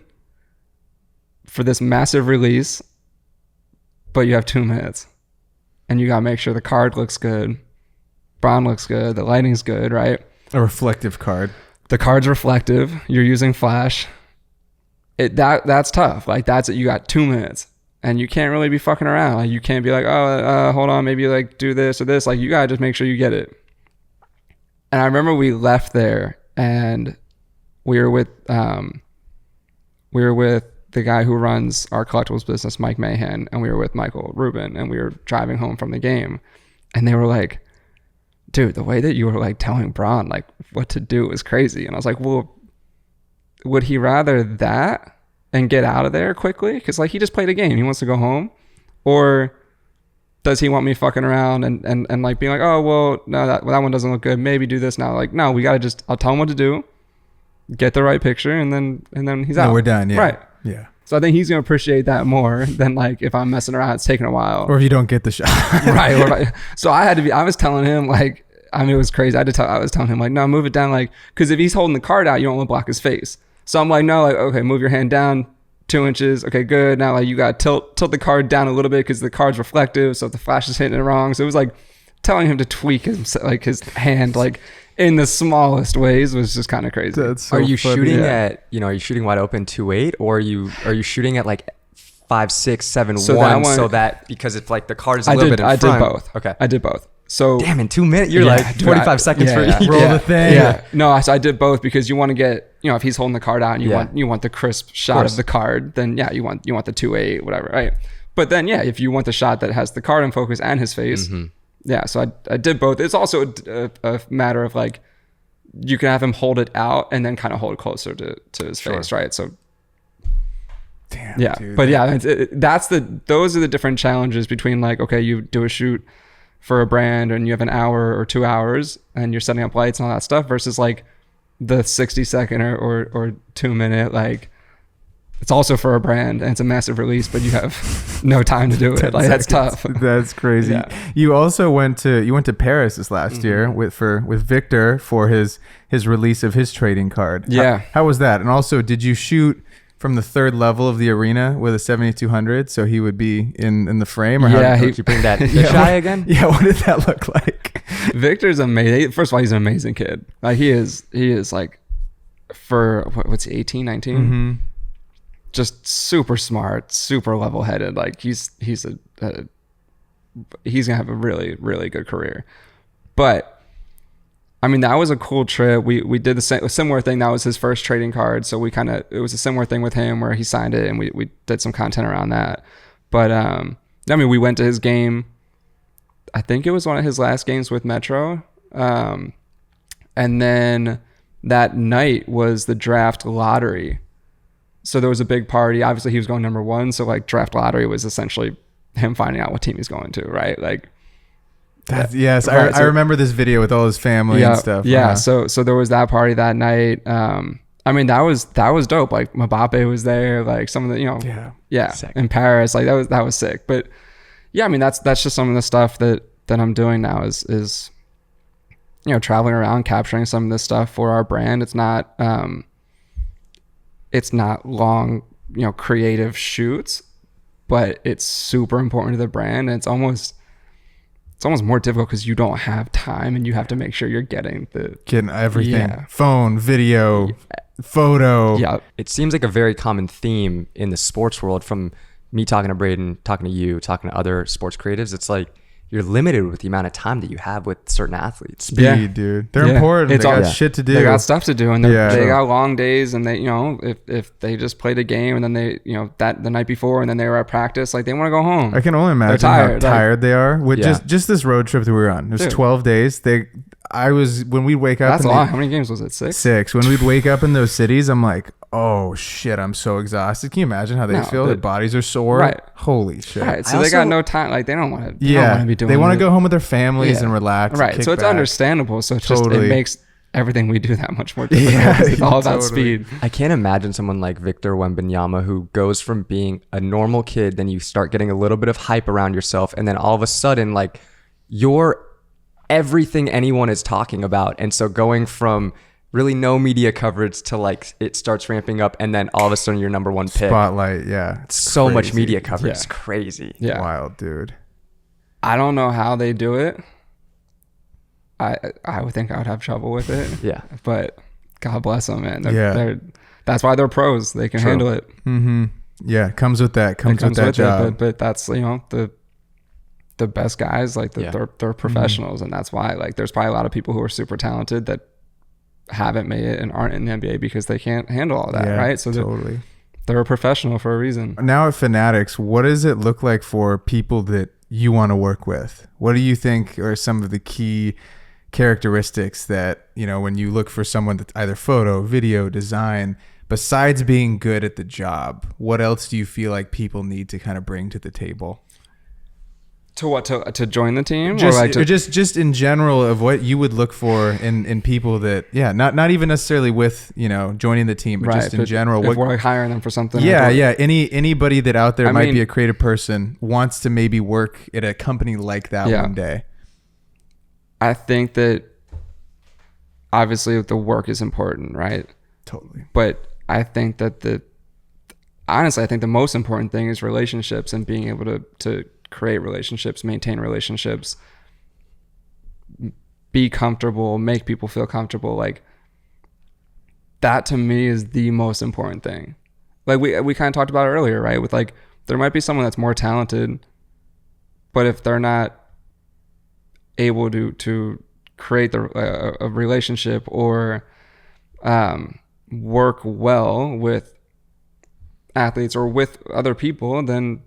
for this massive release, but you have 2 minutes and you got to make sure the card looks good. Bron looks good. The lighting's good, right? A reflective card. The card's reflective. You're using flash. That's tough. Like that's it. You got 2 minutes and you can't really be fucking around. Like you can't be like, hold on, maybe like do this or this. Like you got to just make sure you get it. And I remember we left there and we were with the guy who runs our collectibles business, Mike Mahan, and we were with Michael Rubin, and we were driving home from the game, and they were like, dude, the way that you were like telling Bron like what to do was crazy. And I was like, well, would he rather that and get out of there quickly? Because like he just played a game, he wants to go home, or does he want me fucking around and like being like, oh well, no, that one doesn't look good, maybe do this now? Like no, we gotta I'll tell him what to do, get the right picture, and then he's out. No, we're done. Yeah. Right. Yeah. So I think he's gonna appreciate that more than like if I'm messing around, it's taking a while. Or if you don't get the shot. Right. So I was telling him like, I mean, it was crazy. I was telling him like, no, move it down. Like, cause if he's holding the card out, you don't want to block his face. So I'm like, no, like, okay, move your hand down 2 inches. Okay, good. Now like you got to tilt the card down a little bit because the card's reflective. So if the flash is hitting it wrong. So it was like telling him to tweak his hand, like in the smallest ways was just kind of crazy. That's so are you funny. shooting at, are you shooting wide open 2.8 or are you shooting at like 5, 6, 7, So 1 that one- so that because it's like the card is a little bit in front. I did both. Okay. I did both. So Damn, in 2 minutes, you're Yeah, like dude, 45 seconds for each. Roll the thing. Yeah. No, so I did both because you want to get, if he's holding the card out and you want the crisp shot of the card, then yeah, you want the 2.8, whatever, right? But then yeah, if you want the shot that has the card in focus and his face, yeah. So I did both. It's also a matter of like, you can have him hold it out and then kind of hold it closer to his face, right? So Damn, yeah, dude, but yeah, those are the different challenges between like, okay, you do a shoot for a brand and you have an hour or 2 hours and you're setting up lights and all that stuff versus like the 60-second or 2 minute, like it's also for a brand and it's a massive release, but you have no time to do it. Like that's tough. That's crazy. Yeah. You also went to Paris this last year with Victor for his release of his trading card. Yeah. How was that? And also, did you shoot from the third level of the arena with a 7200 so he would be in the frame? Or Yeah, Did you bring that shy again? Yeah, what did that look like? Victor's amazing. First of all, he's an amazing kid. Like he is like, for what's he, 18, 19? Mm-hmm. Just super smart, super level-headed. Like he's gonna have a really, really good career. But I mean, that was a cool trip. We did a similar thing. That was his first trading card, so it was a similar thing with him where he signed it, and we did some content around that. But I mean, we went to his game. I think it was one of his last games with Metro, and then that night was the draft lottery. So there was a big party. Obviously, he was going number 1. So like draft lottery was essentially him finding out what team he's going to, right? Like, Yes, Right, I remember this video with all his family and stuff. Yeah. So there was that party that night. I mean, that was dope. Like Mbappe was there. Like some of the Sick. in Paris. Like that was sick. But yeah, I mean that's just some of the stuff that I'm doing now is traveling around capturing some of this stuff for our brand. It's not long, creative shoots, but it's super important to the brand. And it's almost more difficult because you don't have time and you have to make sure you're getting everything. Yeah. Phone, video, photo. Yeah. It seems like a very common theme in the sports world from me talking to Braden, talking to you, talking to other sports creatives. It's like you're limited with the amount of time that you have with certain athletes. Speed, dude. They're important. It's they got all, shit to do. They got stuff to do, and they True. got long days, and they, you know, if they just played a game and then they, you know, that the night before and then they were at practice, like they want to go home. I can only imagine tired, how tired they are with just this road trip that we were on. It was 12 days. When we'd wake up. That's a lot. How many games was it? 6? 6. When we'd wake up in those cities, I'm like, oh shit, I'm so exhausted. Can you imagine how they feel? Their bodies are sore. Right. Holy shit. Right. So they got no time. Like they don't want to. Be doing. They want to go home with their families and relax. Right. And so it's understandable. So it's totally. Just it makes everything we do that much more difficult. It's all about speed. I can't imagine someone like Victor Wembanyama who goes from being a normal kid, then you start getting a little bit of hype around yourself, and then all of a sudden, like you're everything anyone is talking about. And so going from really no media coverage to like it starts ramping up, and then all of a sudden you're number 1 pick. Spotlight, yeah. It's so crazy. Much media coverage. It's crazy. Yeah. Wild, dude. I don't know how they do it. I would think I would have trouble with it. Yeah. But God bless them, man. They're that's why they're pros. They can handle it. Mm-hmm. Yeah, it comes with that. Comes with that job. But that's, you know, the best guys, like they're professionals, and that's why like there's probably a lot of people who are super talented that haven't made it and aren't in the NBA because they can't handle all that, right? So totally. They're a professional for a reason. Now at Fanatics, what does it look like for people that you want to work with? What do you think are some of the key characteristics that, you know, when you look for someone that's either photo, video, design, besides being good at the job, what else do you feel like people need to kind of bring to the table? To what? To join the team? Just in general of what you would look for in people that, not even necessarily with, you know, joining the team, but just in general. If we're like hiring them for something. Anybody that out there might be a creative person wants to maybe work at a company like that one day. I think that obviously the work is important, right? Totally. But I think that honestly, I think the most important thing is relationships and being able to create relationships, maintain relationships, be comfortable, make people feel comfortable. Like that to me is the most important thing. Like we kind of talked about it earlier, right? With like, there might be someone that's more talented, but if they're not able to create a relationship or work well with athletes or with other people, then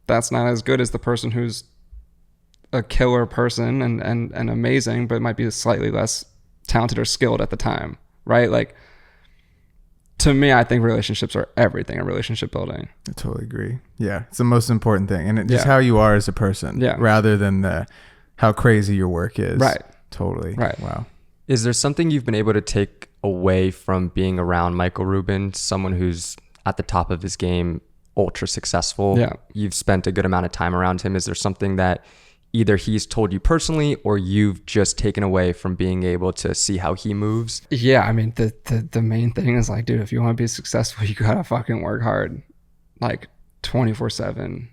that's not as good as the person who's a killer person and amazing, but might be slightly less talented or skilled at the time, right? Like, to me, I think relationships are everything in relationship building. I totally agree. Yeah, it's the most important thing, and just how you are as a person, rather than how crazy your work is. Right. Totally. Right. Wow. Is there something you've been able to take away from being around Michael Rubin, someone who's at the top of his game, ultra successful? Yeah. You've spent a good amount of time around him. Is there something that either he's told you personally or you've just taken away from being able to see how he moves? Yeah, I mean, the main thing is like, dude, if you want to be successful, you gotta fucking work hard, like 24/7,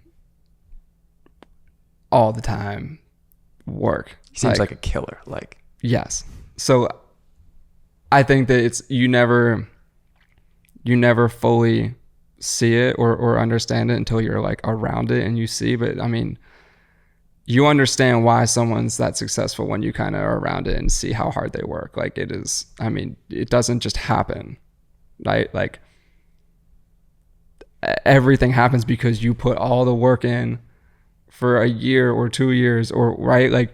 all the time. Work. He seems like a killer. Like, yes. So I think that it's you never fully see it or understand it until you're like around it and you see. But I mean, you understand why someone's that successful when you kind of are around it and see how hard they work. Like it is, I mean, it doesn't just happen, right? Like everything happens because you put all the work in for a year or 2 years, or right. Like,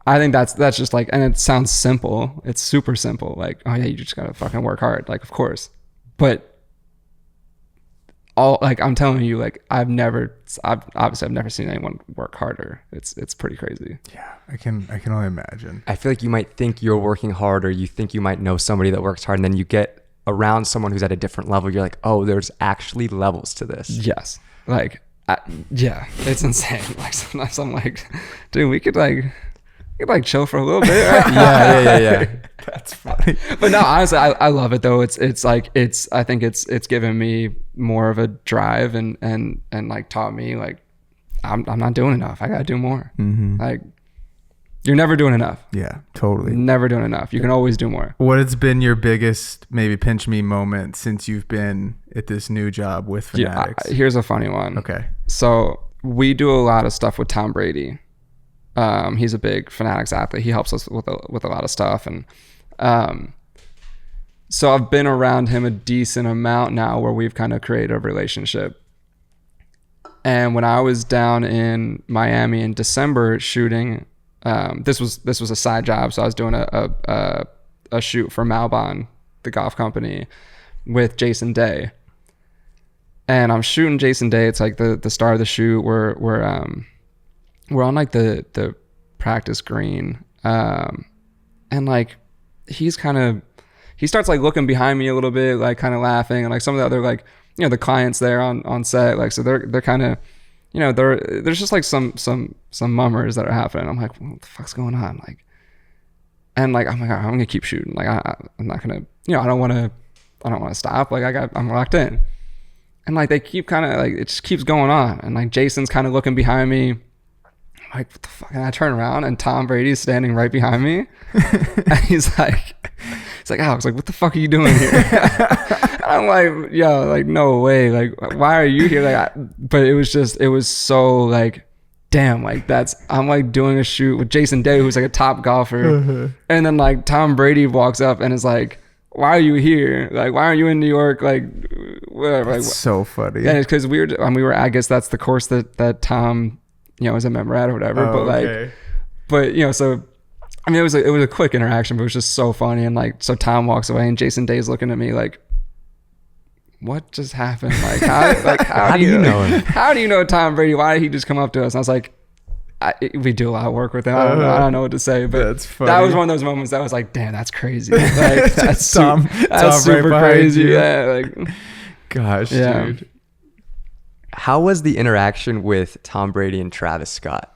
I think that's just like, and it sounds simple. It's super simple. Like, oh yeah, you just gotta fucking work hard. Like, of course, but I'm telling you, like I've never seen anyone work harder. It's pretty crazy. Yeah, I can only imagine. I feel like you might think you're working hard, or you think you might know somebody that works hard, and then you get around someone who's at a different level. You're like, oh, there's actually levels to this. Yes. Like, yeah, it's insane. Like sometimes I'm like, dude, we could chill for a little bit. Right? yeah. That's funny. But no, honestly, I love it though. I think it's given me more of a drive and like taught me like I'm not doing enough. I gotta do more. Mm-hmm. Like, you're never doing enough. Yeah, totally. Never doing enough. You can always do more. What has been your biggest maybe pinch me moment since you've been at this new job with Fanatics? Here's a funny one. Okay. So we do a lot of stuff with Tom Brady, He's a big Fanatics athlete. He helps us with a lot of stuff. And so I've been around him a decent amount now where we've kind of created a relationship. And when I was down in Miami in December shooting, this was a side job. So I was doing a shoot for Malbon, the golf company, with Jason Day. And I'm shooting Jason Day. It's like the start of the shoot. We're on like the practice green. And like he starts like looking behind me a little bit, like kind of laughing, and like some of the other, like, you know, the clients there on set, like, so they're kind of, you know, there's just like some mummers that are happening. I'm like, what the fuck's going on? Like, and like, I'm like, I'm gonna keep shooting. Like, I'm not gonna, you know, I don't want to stop. Like, I'm locked in. And like, they keep kind of like, it just keeps going on. And like, Jason's kind of looking behind me. I'm like, what the fuck? And I turn around and Tom Brady's standing right behind me. And he's like, Alex, like, what the fuck are you doing here? And I'm like, yo, like, no way. Like, why are you here? Like, but it was so like, damn, like I'm like doing a shoot with Jason Day, who's like a top golfer. And then like Tom Brady walks up and is like, why are you here? Like, why aren't you in New York? Like, whatever. That's like, so funny. Yeah, it's because we were, I guess that's the course that Tom, you know, is a member at or whatever. Oh, but like, okay. but you know, so I mean, it was a quick interaction, but it was just so funny. And like, so Tom walks away and Jason Day's looking at me like, what just happened? Like, how do you know him? How do you know Tom Brady? Why did he just come up to us? And I was like, we do a lot of work with him. I don't know what to say, but that's funny. That was one of those moments that was like, damn, that's crazy. Like, that's Tom super right crazy. You. Yeah, like, gosh, yeah. dude. How was the interaction with Tom Brady and Travis Scott?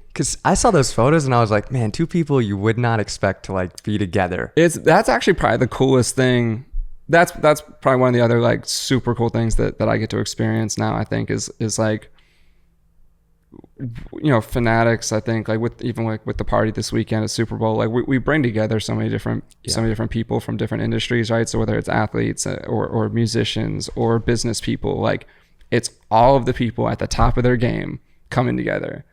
Because I saw those photos and I was like, man, two people you would not expect to like be together. That's actually probably the coolest thing. That's probably one of the other like super cool things that I get to experience now, I think, is like, you know, Fanatics, I think, like with the party this weekend at Super Bowl, like we bring together so many different people from different industries, right? So whether it's athletes or musicians or business people, like it's all of the people at the top of their game coming together.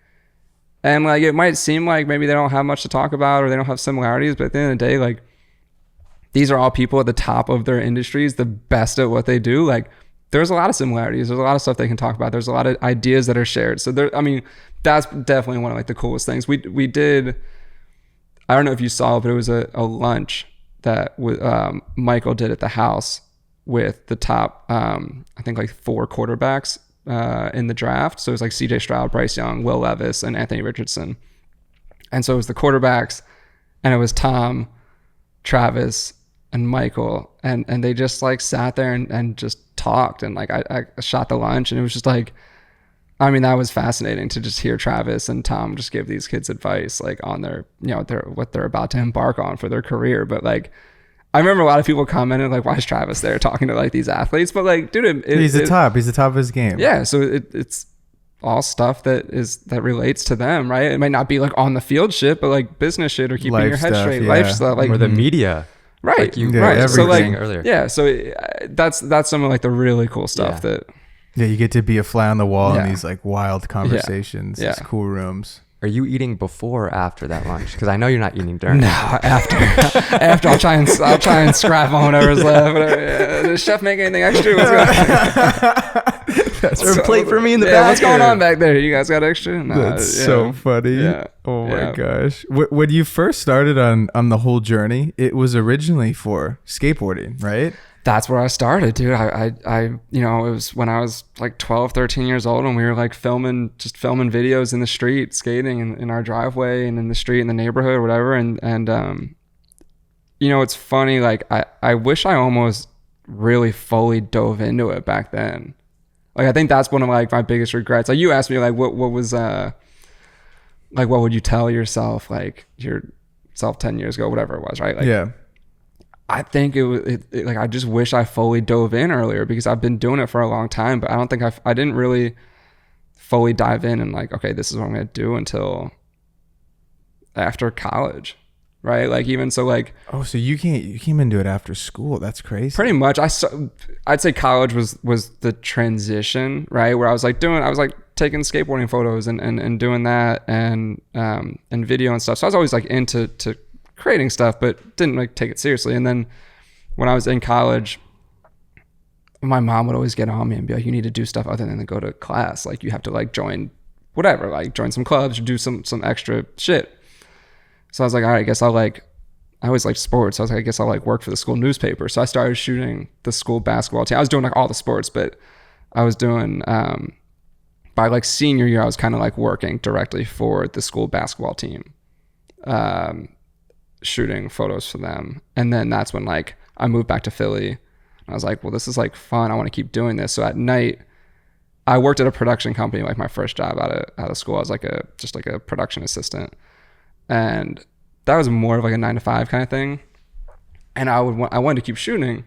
And like, it might seem like maybe they don't have much to talk about or they don't have similarities, but at the end of the day, like, these are all people at the top of their industries, the best at what they do. Like, there's a lot of similarities. There's a lot of stuff they can talk about. There's a lot of ideas that are shared. So there, I mean, that's definitely one of like the coolest things. We did, I don't know if you saw, but it was a lunch that Michael did at the house with the top, I think like 4 quarterbacks in the draft. So it was like CJ Stroud, Bryce Young, Will Levis, and Anthony Richardson. And so it was the quarterbacks, and it was Tom, Travis, and Michael, and they just like sat there and just talked, and like I shot the lunch, and it was just like, I mean, that was fascinating to just hear Travis and Tom just give these kids advice like on their, you know, what they're about to embark on for their career. But like, I remember a lot of people commented like, why is Travis there talking to like these athletes? But like, dude, he's the top of his game. Yeah, so it's all stuff that relates to them, right? It might not be like on the field shit, but like business shit or keeping Life your head stuff, straight, yeah. life stuff, like, Or the media. right? Like you, right. everything. So like, earlier. yeah. So that's some of like the really cool stuff Yeah. that. Yeah, you get to be a fly on the wall in Yeah. these like wild conversations, Yeah. these cool rooms. Are you eating before or after that lunch? Because I know you're not eating during. No, after I'll try and scrap on whatever's left. Whatever. Yeah. Does chef make anything extra? What's going Is there a plate for me in the back? What's going on back there? You guys got extra? Nah, That's so funny. Yeah. Oh my Yeah. gosh. When you first started on the whole journey, it was originally for skateboarding, right? That's where I started, dude. I you know, it was when I was like 12, 13 years old, and we were like filming videos in the street, skating in our driveway and in the street in the neighborhood or whatever. And you know, it's funny, like I wish I almost really fully dove into it back then. Like, I think that's one of like my biggest regrets. Like, you asked me like what was like, what would you tell yourself, like yourself 10 years ago, whatever it was, right? Like, Yeah. I think like, I just wish I fully dove in earlier, because I've been doing it for a long time, but I don't think I didn't really fully dive in and like, okay, this is what I'm going to do until after college, right? Like, even so, like, Oh, so you came into it after school. That's crazy. pretty much I'd say college was the transition, right? Where I was like taking skateboarding photos and doing that and video and stuff. So I was always like into creating stuff, but didn't like take it seriously. And then when I was in college, my mom would always get on me and be like, you need to do stuff other than to go to class. Like you have to like join whatever, like join some clubs or do some extra shit. So I was like, all right, I guess I always liked sports. So I was like, I guess I'll like work for the school newspaper. So I started shooting the school basketball team. I was doing like all the sports, but I was doing, by like senior year, I was kind of like working directly for the school basketball team, shooting photos for them. And then that's when like I moved back to Philly. I was like, well, this is like fun. I want to keep doing this. So at night, I worked at a production company, like my first job out of school. I was like just a production assistant. And that was more of like a 9-to-5 kind of thing. And I wanted to keep shooting.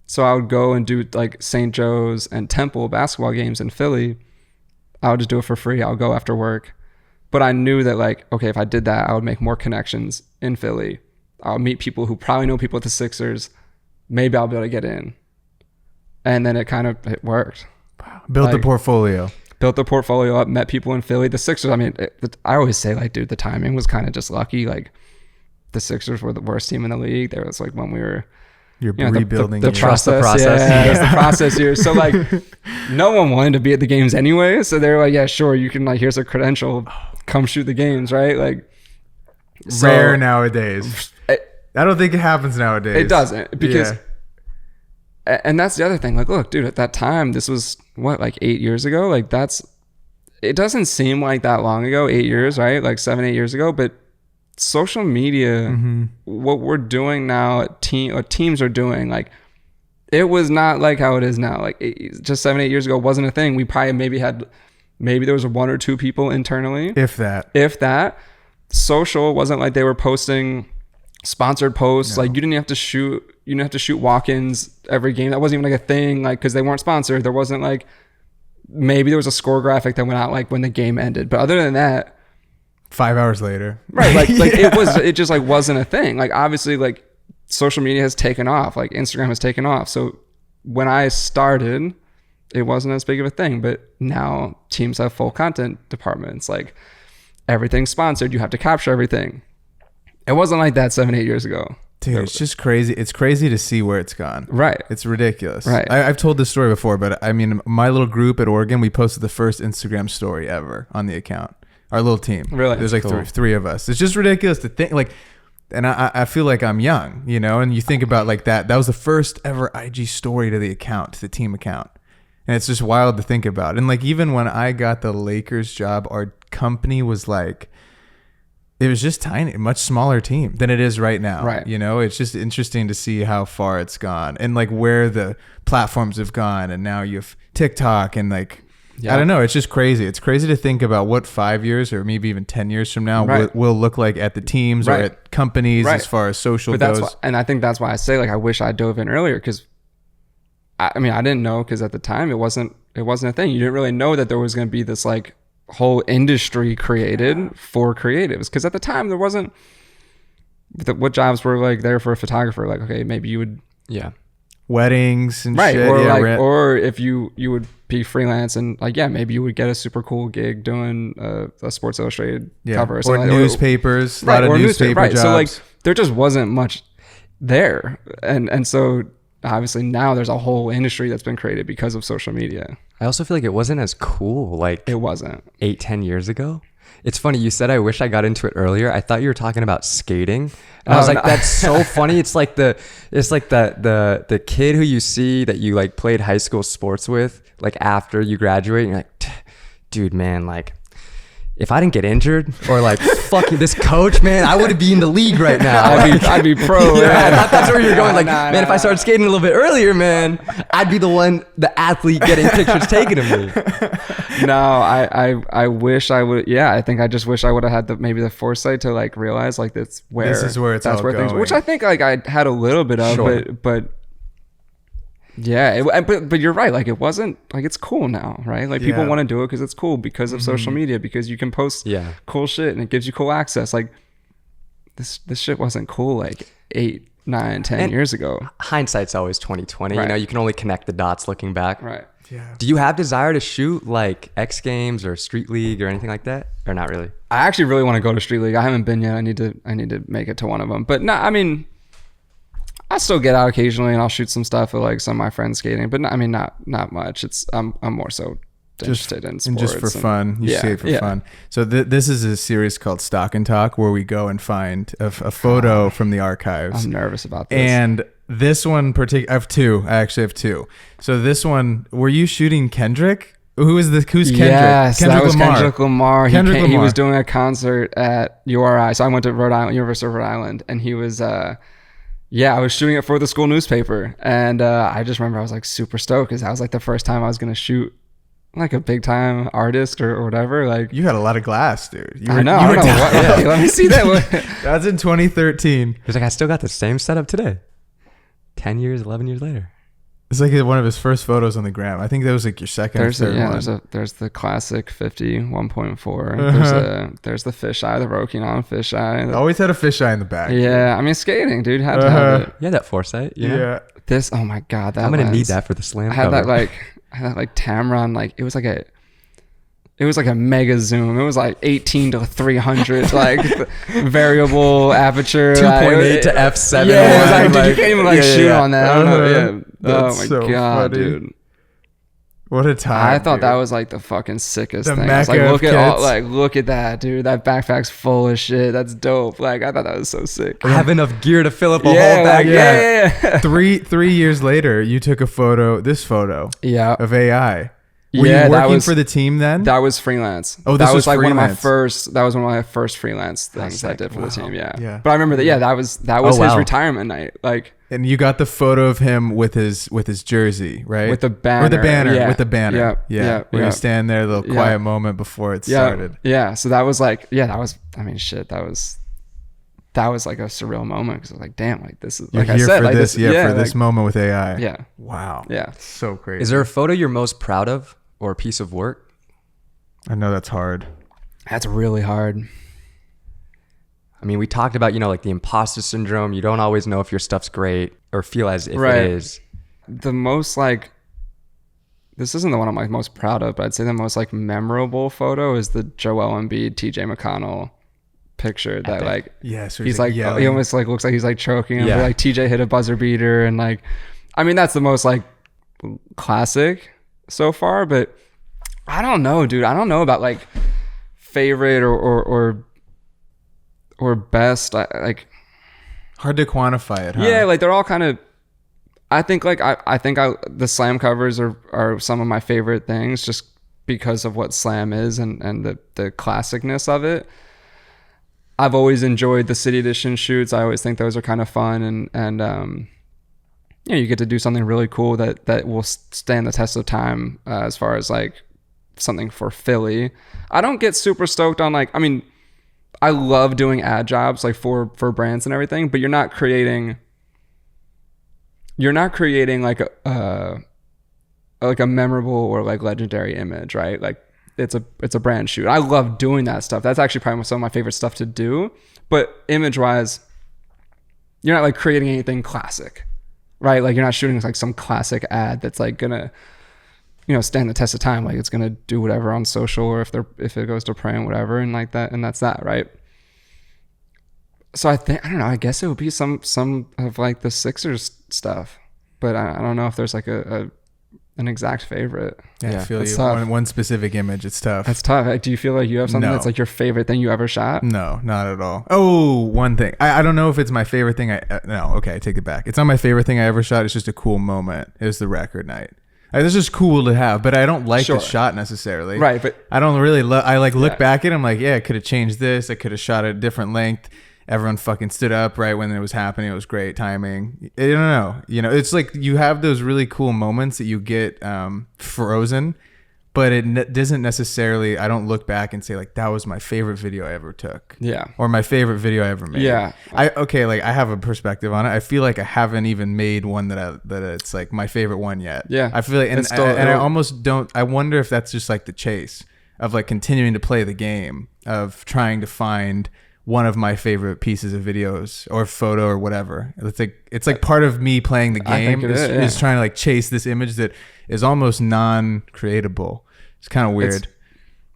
So I would go and do like St. Joe's and Temple basketball games in Philly. I would just do it for free. I would go after work. But I knew that like, okay, if I did that, I would make more connections in Philly. I'll meet people who probably know people at the Sixers. Maybe I'll be able to get in. And then it worked. Built like, the portfolio. Built the portfolio up, met people in Philly. The Sixers, I mean, I always say like, dude, the timing was kind of just lucky. Like the Sixers were the worst team in the league. There was like when we were... You're rebuilding the process. Yeah, it's the process here. So like no one wanted to be at the games anyway. So they were like, yeah, sure. You can like, here's a credential, come shoot the games. Right. Like rare nowadays. I don't think it happens nowadays. It doesn't because, and that's the other thing. Like, look, dude, at that time, this was what, like 8 years ago? Like it doesn't seem like that long ago, 8 years, right? Like 7-8 years ago, but social media, what we're doing now, teams are doing, like it was not like how it is now. Like just 7-8 years ago wasn't a thing. We probably maybe there was 1 or 2 people internally, if that. Social wasn't like they were posting sponsored posts. No. Like you didn't have to shoot walk-ins every game. That wasn't even like a thing, like because they weren't sponsored. There wasn't like, maybe there was a score graphic that went out like when the game ended, but other than that, 5 hours later, right? Like it just like wasn't a thing. Like obviously, like social media has taken off. Like Instagram has taken off. So when I started, it wasn't as big of a thing. But now teams have full content departments. Like everything's sponsored. You have to capture everything. It wasn't like that 7-8 years ago. Dude, it's just crazy. It's crazy to see where it's gone. Right. It's ridiculous. Right. I've told this story before, but I mean, my little group at Oregon, we posted the first Instagram story ever on the account. Our little team. Really? There's like three of us. It's just ridiculous to think like, and I feel like I'm young, you know, and you think about like that was the first ever IG story to the account, to the team account. And it's just wild to think about. And like, even when I got the Lakers job, our company was like, it was just tiny, a much smaller team than it is right now. Right. You know, it's just interesting to see how far it's gone and like where the platforms have gone. And now you have TikTok and like, I don't know. It's just crazy. It's crazy to think about what 5 years or maybe even 10 years from now will look like at the teams or at companies as far as social goes. And I think that's why I say like, I wish I dove in earlier because I mean, I didn't know because at the time it wasn't a thing. You didn't really know that there was going to be this like whole industry created for creatives because at the time there wasn't what jobs were like there for a photographer. Like, okay, maybe you would weddings and shit, or or if you would be freelance and like maybe you would get a super cool gig doing a Sports Illustrated cover or something, or newspapers, a lot of newspaper jobs. So like there just wasn't much there, and so obviously now there's a whole industry that's been created because of social media. I also feel like it wasn't as cool like it wasn't 8-10 years ago. It's funny you said I wish I got into it earlier. I thought you were talking about skating. And I was like, that's so funny. It's like the kid who you see that you like played high school sports with like after you graduate and you're like, dude, man, like if I didn't get injured or like fucking this coach, man, I wouldn't be in the league right now. I'd be pro. I thought that's where you're going. Like, man, if I started skating a little bit earlier, man, I'd be the athlete getting pictures taken of me. No, I wish I would. Yeah, I think I just wish I would have had maybe the foresight to like realize like this is where it's all going. Things, which I think like I had a little bit of, but yeah, but you're right. Like it wasn't like it's cool now, right? Like people want to do it because it's cool because of social media, because you can post cool shit and it gives you cool access. Like this shit wasn't cool like 8, 9, 10 years ago. Hindsight's always 20/20. You know, you can only connect the dots looking back. Right. Yeah. Do you have desire to shoot like X Games or Street League or anything like that, or not really? I actually really want to go to Street League. I haven't been yet. I need to make it to one of them. But no, I mean, I still get out occasionally and I'll shoot some stuff with like some of my friends skating. But not much. I'm more so interested in sports. And just for fun. You skate for fun. So this is a series called Stalk Talk where we go and find a photo from the archives. I'm nervous about this. And this one I have two. I actually have two. So this one, were you shooting Kendrick? Who's Kendrick? Yes, Kendrick that was Lamar. Kendrick Lamar. Lamar. He was doing a concert at URI. So I went to University of Rhode Island, and he was, I was shooting it for the school newspaper. And I just remember I was like super stoked because that was like the first time I was going to shoot like a big time artist or whatever. Like, you had a lot of glass, dude. I know. Let me see that. That's in 2013. He's like, I still got the same setup today. 10 years, 11 years later. It's like one of his first photos on the gram. I think that was like your second or third one. There's the classic 50 1.4. There's the fisheye, the Roc Nation fisheye. Always had a fisheye in the back. Yeah, I mean skating, dude. Had to have it. You had that foresight, you know? Yeah. This, oh my god, I'm gonna need that for the slam. I had that like Tamron, like it was like a mega zoom. It was like 18 to 300, like variable aperture, 2.8 to f7. Yeah, it was like, dude, you can't even shoot on that. I don't know. Yeah. That's Oh my so god, funny. dude. What a time. I thought dude. that was like the fucking sickest The thing. I was like, Mecca of look at that, dude. That backpack's full of shit. That's dope. Like, I thought that was so sick. I have enough gear to fill up a whole Yeah, bag. like, yeah. 3 years later, you took a photo, this photo Yeah. of AI. Were Yeah, you that working was- for the team then? That was freelance. Oh, this that was like one of my freelance. first. That was one of my first freelance things I sick. did for the team. Yeah. Yeah. But I remember that. Yeah, that was his wow. retirement night. Like And you got the photo of him with his jersey, right? with the banner. Or the banner. Yeah. With the banner. Yep. Yeah. Yep. Where you Yep. stand there, the little quiet moment before it started. Yeah. So that was like, that was. I mean, shit. That was like a surreal moment because I was like, damn, like this is You're like I here said, for like this, for like, this moment with AI. Yeah. Wow. Yeah. So crazy. Is there a photo you're most proud of or a piece of work? I know that's hard. That's really hard. I mean, we talked about, like the imposter syndrome. You don't always know if your stuff's great or feel as if Right. it is. The most like, this isn't the one I'm like most proud of, but I'd say the most like memorable photo is the Joel Embiid, TJ McConnell picture that like, Yeah. So he's like, yelling. he almost like looks like he's like choking him. Yeah. But, like TJ hit a buzzer beater and like, I mean, that's the most like classic so far, but I don't know, dude. I don't know about like favorite or best. Like, hard to quantify it, huh? yeah, like they're all kind of, I think the slam covers are some of my favorite things just because of what slam is and the classicness of it. I've always enjoyed the city edition shoots. I always think those are kind of fun and you get to do something really cool that will stand the test of time as far as like something for Philly. I don't get super stoked on like, I mean, I love doing ad jobs like for brands and everything, but you're not creating like a memorable or like legendary image, right? Like it's a brand shoot. I love doing that stuff. That's actually probably some of my favorite stuff to do. But image wise, you're not like creating anything classic, right? Like you're not shooting like some classic ad that's like gonna, stand the test of time. Like it's gonna do whatever on social or if it goes to print, whatever, and like that, and that's that, right? So I don't know. I guess it would be some of like the Sixers stuff, but I don't know if there's like an exact favorite. Yeah, I feel it's you. tough. One specific image, it's tough. That's tough. Like, do you feel like you have something No. that's like your favorite thing you ever shot? No, not at all. Oh, one thing. I don't know if it's my favorite thing. No, okay, I take it back. It's not my favorite thing I ever shot. It's just a cool moment. It was the record night. It's just cool to have, but I don't like Sure. the shot necessarily. Right, but I don't really I like look Yeah. back at it. I'm like, yeah, I could have changed this. I could have shot at a different length. Everyone fucking stood up right when it was happening. It was great timing. I don't know. It's like you have those really cool moments that you get frozen, but it doesn't necessarily, I don't look back and say like, that was my favorite video I ever took. yeah. Or my favorite video I ever made. Yeah. I have a perspective on it. I feel like I haven't even made one that it's like my favorite one yet. Yeah. I feel like, and It's still- I almost don't, I wonder if that's just like the chase of like continuing to play the game of trying to find one of my favorite pieces of videos or photo or whatever. It's like part of me playing the game is trying to like chase this image that is almost non-creatable. It's kind of weird.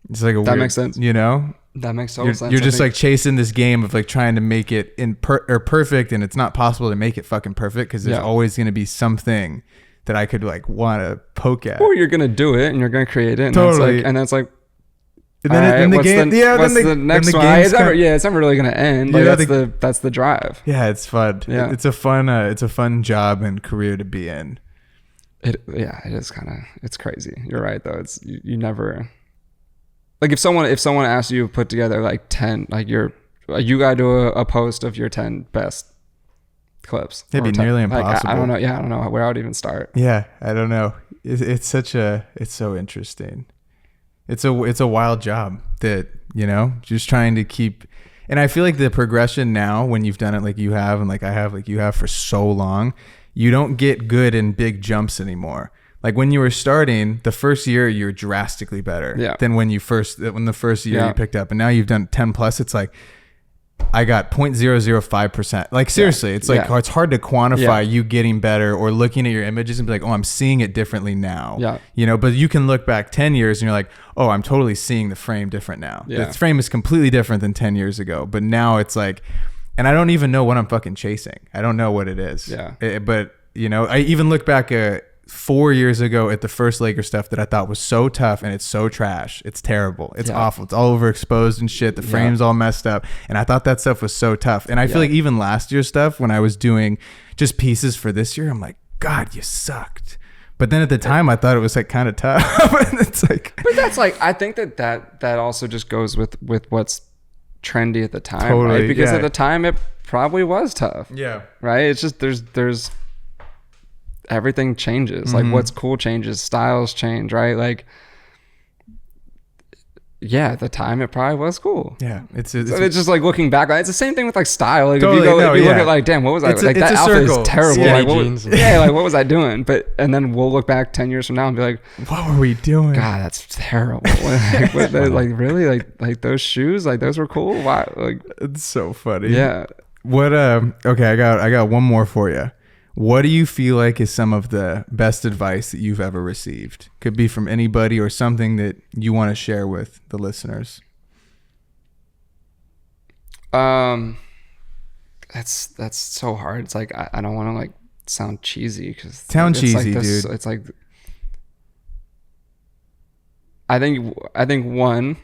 It's like that makes sense. You know, that makes total sense. You're just like chasing this game of like trying to make it perfect, and it's not possible to make it fucking perfect because there's always going to be something that I could like want to poke at. Or you're gonna do it and you're gonna create it, and totally. That's like. And then the game, what's the next one? It's never really gonna end. Like that's the drive. Yeah, it's fun. Yeah. It's a fun job and career to be in. It is kind of, it's crazy. You're right though. It's you never, like if someone asks you to put together like 10, like you gotta do a post of your 10 best clips. It'd be nearly impossible. I don't know. Yeah, I don't know where I would even start. Yeah, I don't know. It's so interesting. It's a wild job that, you know, just trying to keep. And I feel like the progression now, when you've done it like you have and like I have, like you have for so long, you don't get good in big jumps anymore. Like when you were starting, the first year you're drastically better than when the first year you picked up. And now you've done 10 plus. It's like, I got 0.005%. Like seriously, it's like it's hard to quantify you getting better or looking at your images and be like, oh, I'm seeing it differently now. Yeah. You know, but you can look back 10 years and you're like, oh, I'm totally seeing the frame different now. Yeah. The frame is completely different than 10 years ago. But now it's like, and I don't even know what I'm fucking chasing. I don't know what it is. Yeah. But you know, I even look back 4 years ago at the first Laker stuff that I thought was so tough, and it's so trash. It's terrible. It's awful. It's all overexposed and shit. The frame's all messed up. And I thought that stuff was so tough. And I feel like even last year's stuff, when I was doing just pieces for this year, I'm like, God, you sucked. But then at the time, I thought it was like kind of tough. It's like, but that's like, I think that also just goes with what's trendy at the time, totally, right? Because at the time, it probably was tough. Yeah. Right. It's just there's everything changes. Like what's cool changes, styles change, right? Like, yeah, at the time it probably was cool. Yeah, it's just like looking back, it's the same thing with like style. Like totally, if you look at like, damn, what was I like? That outfit is terrible. Like, what was I doing? And then we'll look back 10 years from now and be like, what were we doing? God, that's terrible. like really, like those shoes, like those were cool. Why? Like, it's so funny. Yeah. What? Okay, I got one more for you. What do you feel like is some of the best advice that you've ever received? Could be from anybody or something that you want to share with the listeners. That's so hard. It's like I don't want to like sound cheesy because cheesy, like dude. It's like I think one,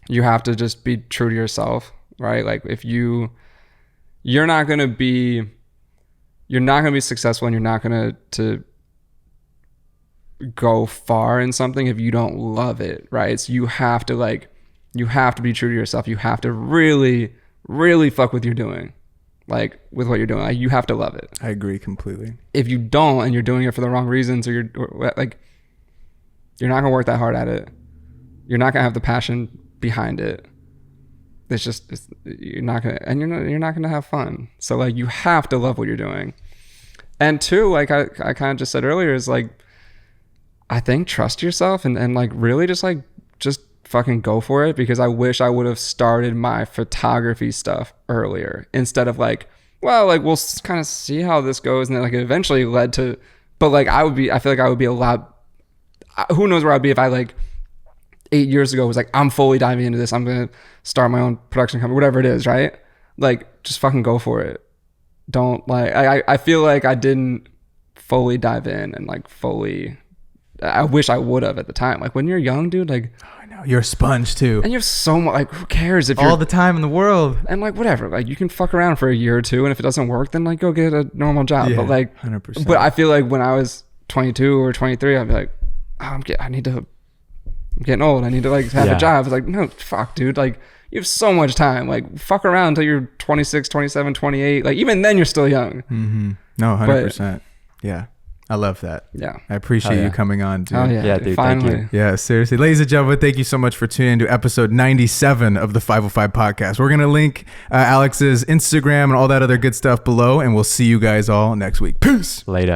you have to just be true to yourself, right? Like if you're not gonna be successful and you're not going to go far in something if you don't love it, right? So you have to be true to yourself. You have to really, really fuck with what you're doing. Like with what you're doing, like you have to love it. I agree completely. If you don't, and you're doing it for the wrong reasons, or you're not going to work that hard at it. You're not going to have the passion behind it. You're not gonna have fun. So like you have to love what you're doing. And two, like I kind of just said earlier, is like I think trust yourself and like really just fucking go for it, because I wish I would have started my photography stuff earlier instead of like, well, like we'll kind of see how this goes, and then like it eventually led to, but like I feel like I would be a lot, who knows where I'd be if I like 8 years ago was like, I'm fully diving into this, I'm gonna start my own production company, whatever it is, right? Like just fucking go for it. Don't like, I feel like I didn't fully dive in and like fully, I wish I would have at the time. Like when you're young, dude, like, oh, I know, you're a sponge too, and you have so much, like who cares if you're all the time in the world, and like whatever, like you can fuck around for a year or two, and if it doesn't work, then like go get a normal job. But like 100%. But I feel like when I was 22 or 23, I'd be like, oh, I'm getting old, I need to like have a job. It's like, no, fuck, dude, like you have so much time. Like fuck around until you're 26, 27, 28. Like even then you're still young. Mm-hmm. No, 100%. Yeah, I love that. Yeah, I appreciate you coming on, dude. Oh yeah, dude, finally. thank you. Yeah, seriously, ladies and gentlemen, thank you so much for tuning into episode 97 of the 505 podcast. We're gonna link Alex's Instagram and all that other good stuff below, and we'll see you guys all next week. Peace. Later.